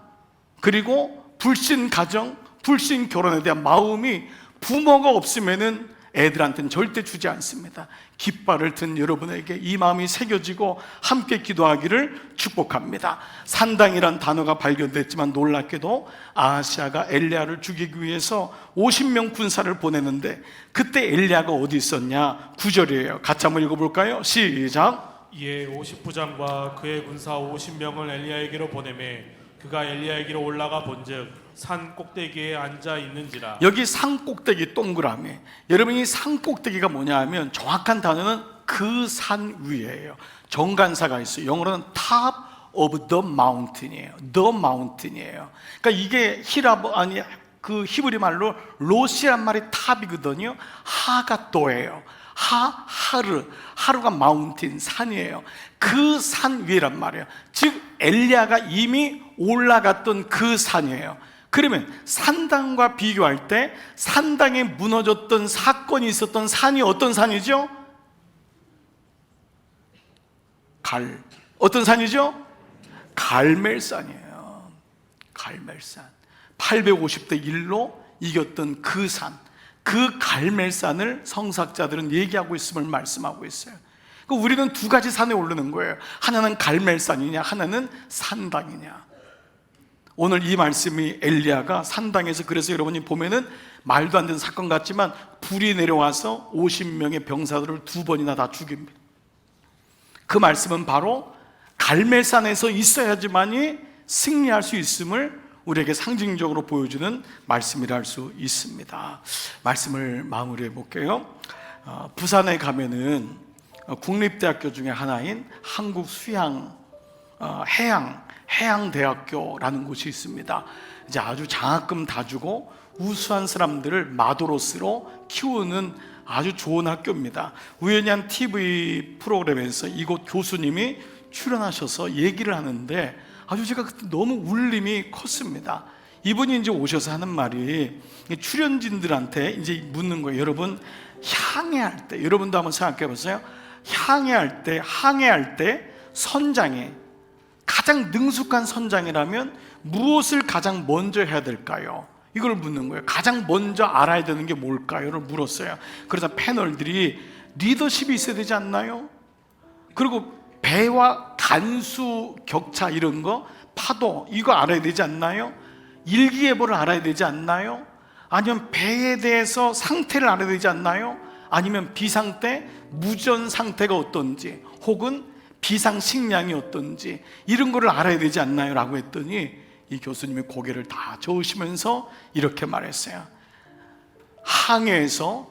그리고 불신 가정, 불신 결혼에 대한 마음이, 부모가 없으면은 애들한테는 절대 주지 않습니다. 깃발을 든 여러분에게 이 마음이 새겨지고 함께 기도하기를 축복합니다. 산당이란 단어가 발견됐지만 놀랍게도 아하시아가 엘리야를 죽이기 위해서 50명 군사를 보내는데, 그때 엘리야가 어디 있었냐? 9절이에요. 같이 한번 읽어볼까요? 시작. 이에 50부장과 그의 군사 50명을 엘리야에게로 보내매 그가 엘리야에게로 올라가 본즉 산 꼭대기에 앉아 있는지라. 여기 산 꼭대기 동그라미. 여러분, 이 산 꼭대기가 뭐냐 하면 정확한 단어는 그 산 위에요. 정관사가 있어요. 영어로는 top of the mountain이에요. the mountain이에요. 그러니까 이게 그 히브리 말로 로시란 말이 탑이거든요. 하가 또예요. 하루가 마운틴, 산이에요. 그 산 위란 말이에요. 즉 엘리야가 이미 올라갔던 그 산이에요. 그러면 산당과 비교할 때 산당에 무너졌던 사건이 있었던 산이 어떤 산이죠? 어떤 산이죠? 갈멜산이에요. 갈멜산. 850대 1로 이겼던 그 산, 그 갈멜산을 성사학자들은 얘기하고 있음을 말씀하고 있어요. 우리는 2가지 산에 오르는 거예요. 하나는 갈멜산이냐, 하나는 산당이냐. 오늘 이 말씀이 엘리야가 산당에서, 그래서 여러분이 보면은 말도 안 되는 사건 같지만 불이 내려와서 50명의 병사들을 2번이나 다 죽입니다. 그 말씀은 바로 갈멜산에서 있어야지만이 승리할 수 있음을 우리에게 상징적으로 보여주는 말씀이라 할 수 있습니다. 말씀을 마무리해 볼게요. 부산에 가면은 국립대학교 중에 하나인 해양대학교라는 곳이 있습니다. 이제 아주 장학금 다 주고 우수한 사람들을 마도로스로 키우는 아주 좋은 학교입니다. 우연히 한 TV 프로그램에서 이곳 교수님이 출연하셔서 얘기를 하는데 아주 제가 그때 너무 울림이 컸습니다. 이분이 이제 오셔서 하는 말이 출연진들한테 이제 묻는 거예요. 여러분 향해할 때, 여러분도 한번 생각해 보세요. 항해할 때 선장에, 가장 능숙한 선장이라면 무엇을 가장 먼저 해야 될까요? 이걸 묻는 거예요. 가장 먼저 알아야 되는 게 뭘까요?를 물었어요. 그러자 패널들이 리더십이 있어야 되지 않나요? 그리고 배와 간수 격차 이런 거, 파도 이거 알아야 되지 않나요? 일기예보를 알아야 되지 않나요? 아니면 배에 대해서 상태를 알아야 되지 않나요? 아니면 비상 때 무전 상태가 어떤지, 혹은 비상 식량이 어떤지 이런 거를 알아야 되지 않나요? 라고 했더니 이 교수님이 고개를 다 저으시면서 이렇게 말했어요. 항해에서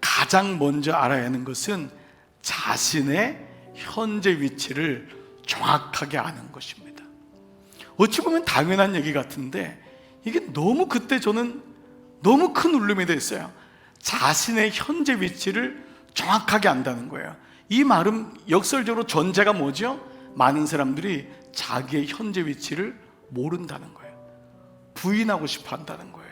가장 먼저 알아야 하는 것은 자신의 현재 위치를 정확하게 아는 것입니다. 어찌 보면 당연한 얘기 같은데 이게 너무, 그때 저는 너무 큰 울림이 됐어요. 자신의 현재 위치를 정확하게 안다는 거예요. 이 말은 역설적으로 전제가 뭐죠? 많은 사람들이 자기의 현재 위치를 모른다는 거예요. 부인하고 싶어 한다는 거예요.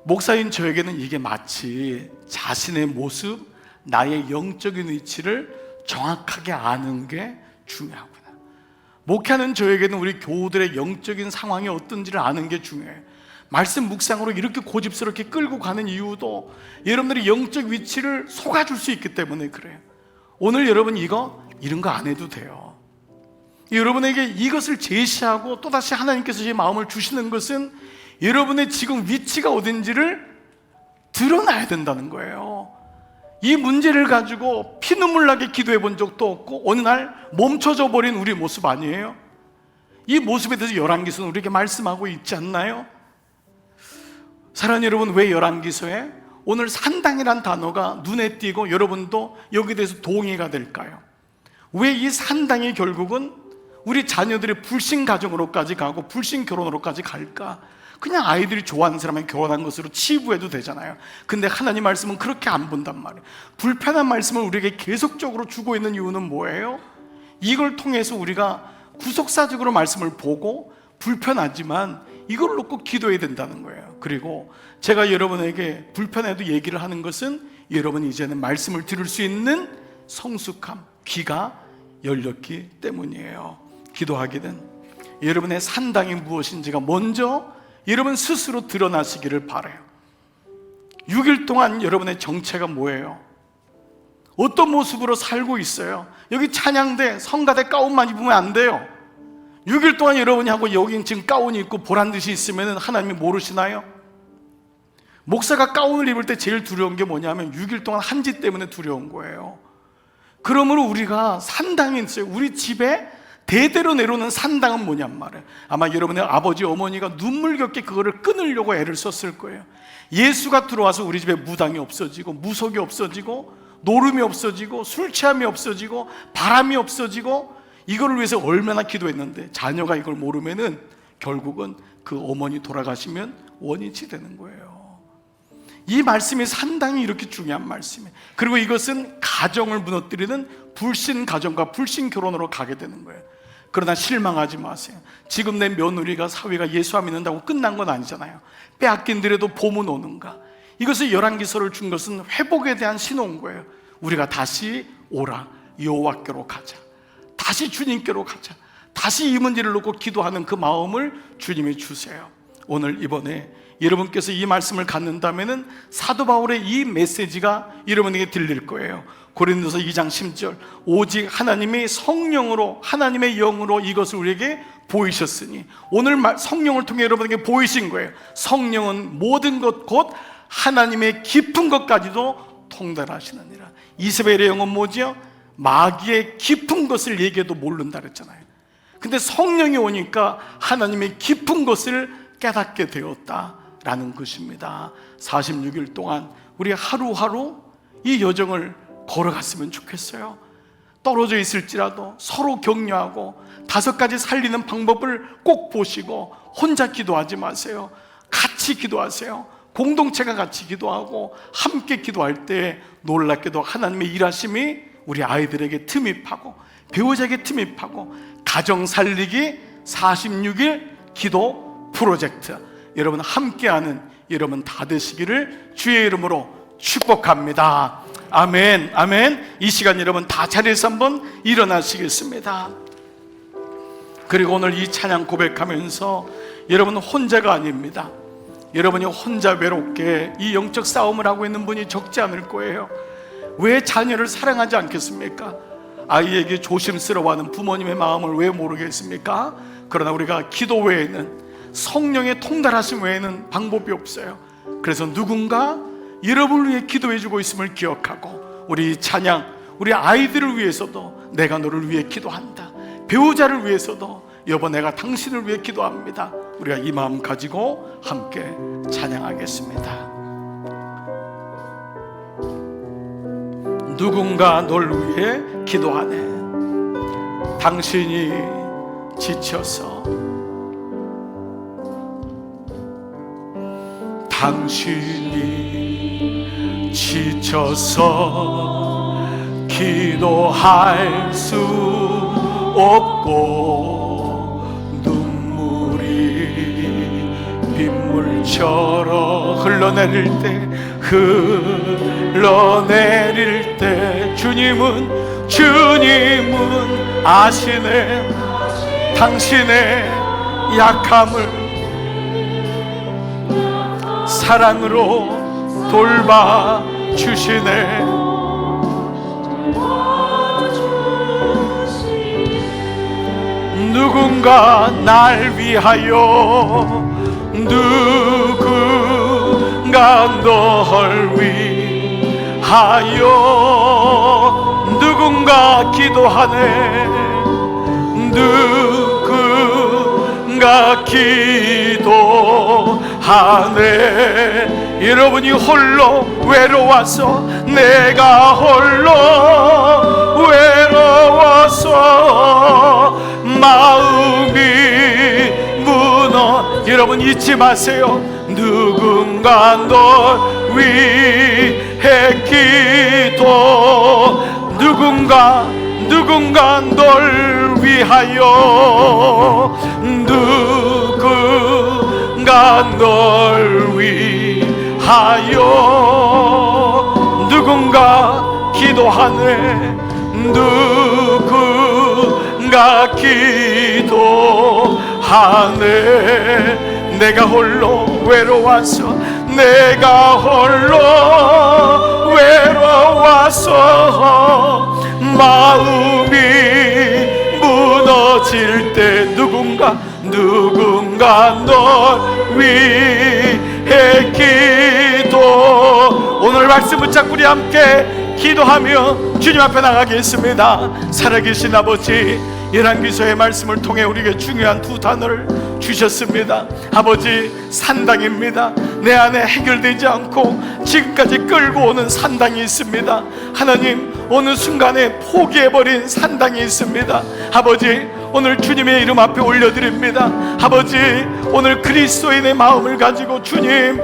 목사인 저에게는 이게 마치 자신의 모습, 나의 영적인 위치를 정확하게 아는 게 중요하구나. 목회하는 저에게는 우리 교우들의 영적인 상황이 어떤지를 아는 게 중요해요. 말씀 묵상으로 이렇게 고집스럽게 끌고 가는 이유도 여러분들이 영적 위치를 속아줄 수 있기 때문에 그래요. 오늘 여러분 이런 거 안 해도 돼요. 여러분에게 이것을 제시하고 또다시 하나님께서 제 마음을 주시는 것은 여러분의 지금 위치가 어딘지를 드러나야 된다는 거예요. 이 문제를 가지고 피눈물 나게 기도해 본 적도 없고 어느 날 멈춰져 버린 우리 모습 아니에요? 이 모습에 대해서 열왕기서는 우리에게 말씀하고 있지 않나요? 사랑하는 여러분, 왜 열왕기서에 오늘 산당이란 단어가 눈에 띄고 여러분도 여기에 대해서 동의가 될까요? 왜 이 산당이 결국은 우리 자녀들의 불신 가정으로까지 가고 불신 결혼으로까지 갈까? 그냥 아이들이 좋아하는 사람이 결혼한 것으로 치부해도 되잖아요. 근데 하나님 말씀은 그렇게 안 본단 말이에요. 불편한 말씀을 우리에게 계속적으로 주고 있는 이유는 뭐예요? 이걸 통해서 우리가 구속사적으로 말씀을 보고 불편하지만 이걸 놓고 기도해야 된다는 거예요. 그리고 제가 여러분에게 불편해도 얘기를 하는 것은 여러분이 이제는 말씀을 들을 수 있는 성숙함, 귀가 열렸기 때문이에요. 기도하기는 여러분의 산당이 무엇인지가 먼저 여러분 스스로 드러나시기를 바라요. 6일 동안 여러분의 정체가 뭐예요? 어떤 모습으로 살고 있어요? 여기 찬양대, 성가대 가운만 입으면 안 돼요. 6일 동안 여러분이 하고 여긴 지금 가운이 입고 보란듯이 있으면 하나님이 모르시나요? 목사가 가운을 입을 때 제일 두려운 게 뭐냐면 6일 동안 한지 때문에 두려운 거예요. 그러므로 우리가 산당이 있어요. 우리 집에 대대로 내려오는 산당은 뭐냔 말이에요. 아마 여러분의 아버지 어머니가 눈물겹게 그거를 끊으려고 애를 썼을 거예요. 예수가 들어와서 우리 집에 무당이 없어지고 무속이 없어지고 노름이 없어지고 술 취함이 없어지고 바람이 없어지고 이거를 위해서 얼마나 기도했는데 자녀가 이걸 모르면은 결국은 그 어머니 돌아가시면 원인치 되는 거예요. 이 말씀이 상당히 이렇게 중요한 말씀이에요. 그리고 이것은 가정을 무너뜨리는 불신 가정과 불신 결혼으로 가게 되는 거예요. 그러나 실망하지 마세요. 지금 내 며느리가 사위가 예수 안 믿는다고 끝난 건 아니잖아요. 빼앗긴더라도 봄은 오는가. 이것을 열왕기서를 준 것은 회복에 대한 신호인 거예요. 우리가 다시 오라, 여호와께로 가자, 다시 주님께로 가자, 다시 이 문제를 놓고 기도하는 그 마음을 주님이 주세요. 오늘 이번에 여러분께서 이 말씀을 갖는다면 사도 바울의 이 메시지가 여러분에게 들릴 거예요. 고린도서 2장 10절, 오직 하나님이 성령으로 하나님의 영으로 이것을 우리에게 보이셨으니, 오늘 성령을 통해 여러분에게 보이신 거예요. 성령은 모든 것 곧 하나님의 깊은 것까지도 통달하시느니라. 이세벨의 영은 뭐죠? 마귀의 깊은 것을 얘기해도 모른다 그랬잖아요. 근데 성령이 오니까 하나님의 깊은 것을 깨닫게 되었다라는 것입니다. 46일 동안 우리 하루하루 이 여정을 걸어갔으면 좋겠어요. 떨어져 있을지라도 서로 격려하고 5가지 살리는 방법을 꼭 보시고 혼자 기도하지 마세요. 같이 기도하세요. 공동체가 같이 기도하고 함께 기도할 때 놀랍게도 하나님의 일하심이 우리 아이들에게 틈입하고 배우자에게 틈입하고 가정 살리기 46일 기도 프로젝트 여러분 함께하는 여러분 다 되시기를 주의 이름으로 축복합니다. 아멘, 아멘. 이 시간 여러분 다 자리에서 한번 일어나시겠습니다. 그리고 오늘 이 찬양 고백하면서 여러분 혼자가 아닙니다. 여러분이 혼자 외롭게 이 영적 싸움을 하고 있는 분이 적지 않을 거예요. 왜 자녀를 사랑하지 않겠습니까? 아이에게 조심스러워하는 부모님의 마음을 왜 모르겠습니까? 그러나 우리가 기도 외에는, 성령의 통달하심 외에는 방법이 없어요. 그래서 누군가 여러분을 위해 기도해주고 있음을 기억하고, 우리 찬양, 우리 아이들을 위해서도 내가 너를 위해 기도한다, 배우자를 위해서도 여보 내가 당신을 위해 기도합니다. 우리가 이 마음 가지고 함께 찬양하겠습니다. 누군가 널 위해 기도하네. 당신이 지쳐서, 당신이 지쳐서 기도할 수 없고 눈물이 빗물처럼 흘러내릴 때 주님은 아시네. 당신의 약함을 사랑으로 돌봐주시네. 누군가 날 위하여, 누군가 널 위하여 누군가 기도하네. 누군가 기도하네. 여러분이 홀로 외로워서, 내가 홀로 외로워서 마음이 무너. 여러분 잊지 마세요. 누군가 널 위해 기도, 누군가 널 위하여, 누군가 널 위하여 누군가 기도하네. 누군가 기도하네. 내가 홀로 외로워서, 내가 홀로 외로워서 마음이 무너질 때 누군가 널 위해 기도. 오늘 말씀 붙잡고 우리 함께 기도하며 주님 앞에 나가겠습니다. 살아계신 아버지, 열왕기서의 말씀을 통해 우리에게 중요한 두 단어를 주셨습니다. 아버지, 산당입니다. 내 안에 해결되지 않고 지금까지 끌고 오는 산당이 있습니다. 하나님, 어느 순간에 포기해버린 산당이 있습니다. 아버지, 오늘 주님의 이름 앞에 올려드립니다. 아버지, 오늘 그리스도인의 마음을 가지고 주님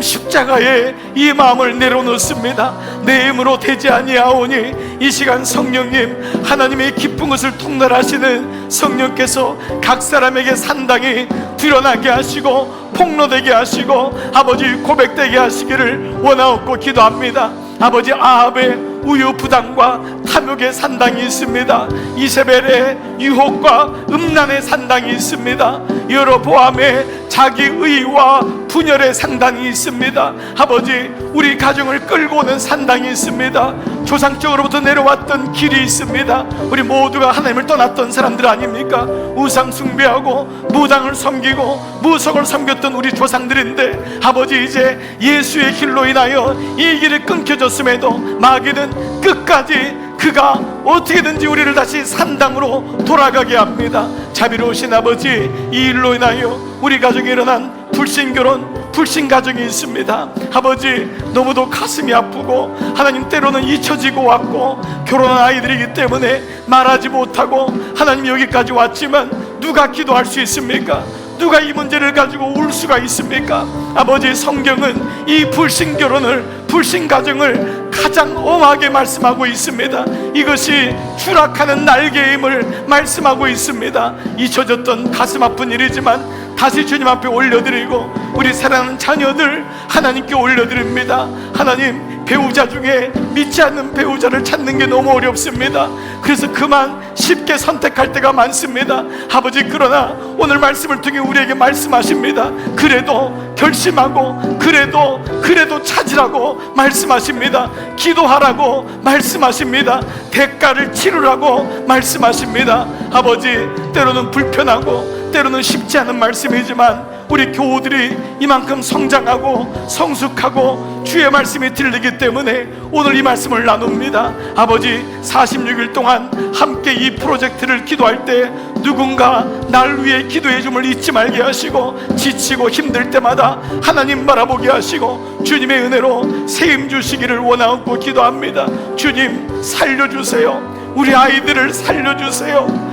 십자가에 이 마음을 내려놓습니다. 내 힘으로 되지 아니하오니 이 시간 성령님, 하나님의 기쁜 것을 통달하시는 성령께서 각 사람에게 산당이 드러나게 하시고 폭로되게 하시고 아버지 고백되게 하시기를 원하옵고 기도합니다. 아버지, 아합의 우유부담과 탐욕의 산당이 있습니다. 이세벨의 유혹과 음란의 산당이 있습니다. 여로보암의 자기의와 분열의 산당이 있습니다. 아버지, 우리 가정을 끌고 오는 산당이 있습니다. 조상적으로부터 내려왔던 길이 있습니다. 우리 모두가 하나님을 떠났던 사람들 아닙니까? 우상 숭배하고 무당을 섬기고 무속을 섬겼던 우리 조상들인데, 아버지, 이제 예수의 길로 인하여 이 길이 끊겨졌음에도 마귀는 끝까지 그가 어떻게든지 우리를 다시 산당으로 돌아가게 합니다. 자비로우신 아버지, 이 일로 인하여 우리 가정에 일어난 불신결혼, 불신가정이 있습니다. 아버지, 너무도 가슴이 아프고 하나님, 때로는 잊혀지고 왔고 결혼한 아이들이기 때문에 말하지 못하고 하나님 여기까지 왔지만 누가 기도할 수 있습니까? 누가 이 문제를 가지고 울 수가 있습니까? 아버지, 성경은 이 불신결혼을, 불신가정을 가장 엄하게 말씀하고 있습니다. 이것이 추락하는 날개임을 말씀하고 있습니다. 잊혀졌던 가슴 아픈 일이지만 다시 주님 앞에 올려드리고 우리 사랑하는 자녀들 하나님께 올려드립니다. 하나님, 배우자 중에 믿지 않는 배우자를 찾는 게 너무 어렵습니다. 그래서 그만 쉽게 선택할 때가 많습니다. 아버지, 그러나 오늘 말씀을 통해 우리에게 말씀하십니다. 그래도 결심하고 그래도 찾으라고 말씀하십니다. 기도하라고 말씀하십니다. 대가를 치르라고 말씀하십니다. 아버지, 때로는 불편하고 때로는 쉽지 않은 말씀이지만 우리 교우들이 이만큼 성장하고 성숙하고 주의 말씀이 들리기 때문에 오늘 이 말씀을 나눕니다. 아버지, 46일 동안 함께 이 프로젝트를 기도할 때 누군가 날 위해 기도해 줌을 잊지 말게 하시고 지치고 힘들 때마다 하나님 바라보게 하시고 주님의 은혜로 세임 주시기를 원하고 기도합니다. 주님, 살려주세요. 우리 아이들을 살려주세요.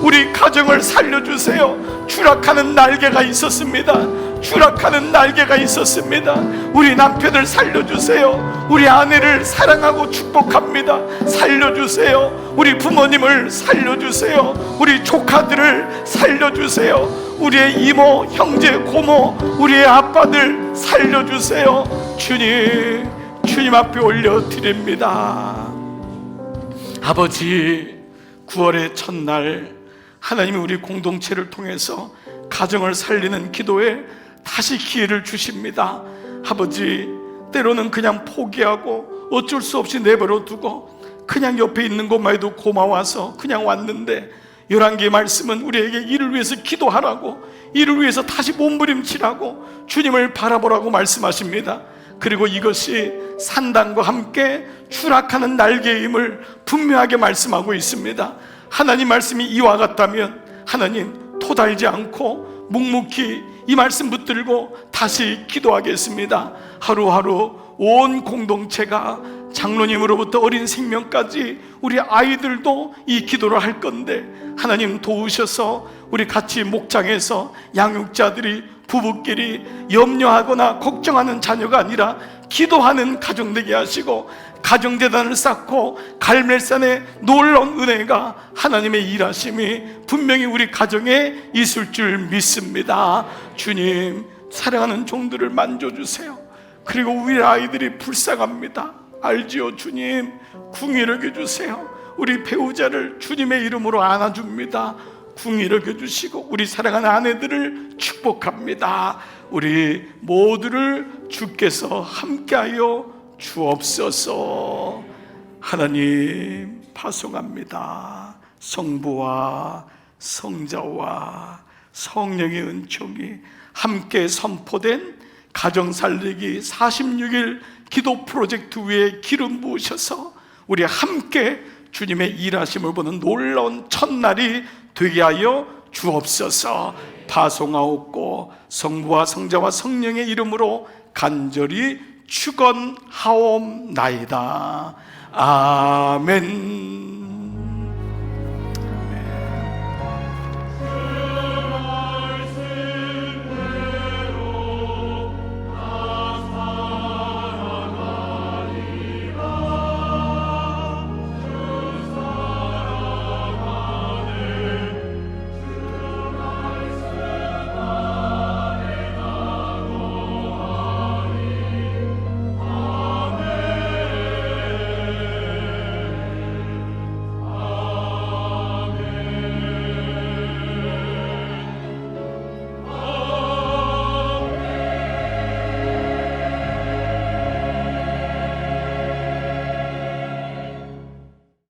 우리 가정을 살려주세요. 추락하는 날개가 있었습니다. 우리 남편을 살려주세요. 우리 아내를 사랑하고 축복합니다. 살려주세요. 우리 부모님을 살려주세요. 우리 조카들을 살려주세요. 우리의 이모, 형제, 고모, 우리의 아빠들 살려주세요. 주님 앞에 올려드립니다. 아버지, 9월의 첫날 하나님이 우리 공동체를 통해서 가정을 살리는 기도에 다시 기회를 주십니다. 아버지, 때로는 그냥 포기하고 어쩔 수 없이 내버려 두고 그냥 옆에 있는 것만 해도 고마워서 그냥 왔는데, 열왕기의 말씀은 우리에게 이를 위해서 기도하라고, 이를 위해서 다시 몸부림치라고, 주님을 바라보라고 말씀하십니다. 그리고 이것이 산당과 함께 추락하는 날개임을 분명하게 말씀하고 있습니다. 하나님 말씀이 이와 같다면 하나님, 토달지 않고 묵묵히 이 말씀 붙들고 다시 기도하겠습니다. 하루하루 온 공동체가 장로님으로부터 어린 생명까지 우리 아이들도 이 기도를 할 건데, 하나님 도우셔서 우리 같이 목장에서 양육자들이 부부끼리 염려하거나 걱정하는 자녀가 아니라 기도하는 가정 되게 하시고, 가정재단을 쌓고 갈멜산의 놀라운 은혜가, 하나님의 일하심이 분명히 우리 가정에 있을 줄 믿습니다. 주님, 사랑하는 종들을 만져주세요. 그리고 우리 아이들이 불쌍합니다. 알지요 주님? 궁일을 여겨주세요. 우리 배우자를 주님의 이름으로 안아줍니다. 궁일을 여겨주시고 우리 사랑하는 아내들을 축복합니다. 우리 모두를 주께서 함께하여 주옵소서. 하나님, 파송합니다. 성부와 성자와 성령의 은총이 함께 선포된 가정 살리기 46일 기도 프로젝트 위에 기름 부으셔서 우리 함께 주님의 일하심을 보는 놀라운 첫날이 되게 하여 주옵소서. 파송하옵고 성부와 성자와 성령의 이름으로 간절히 축원하옵나이다. 아멘.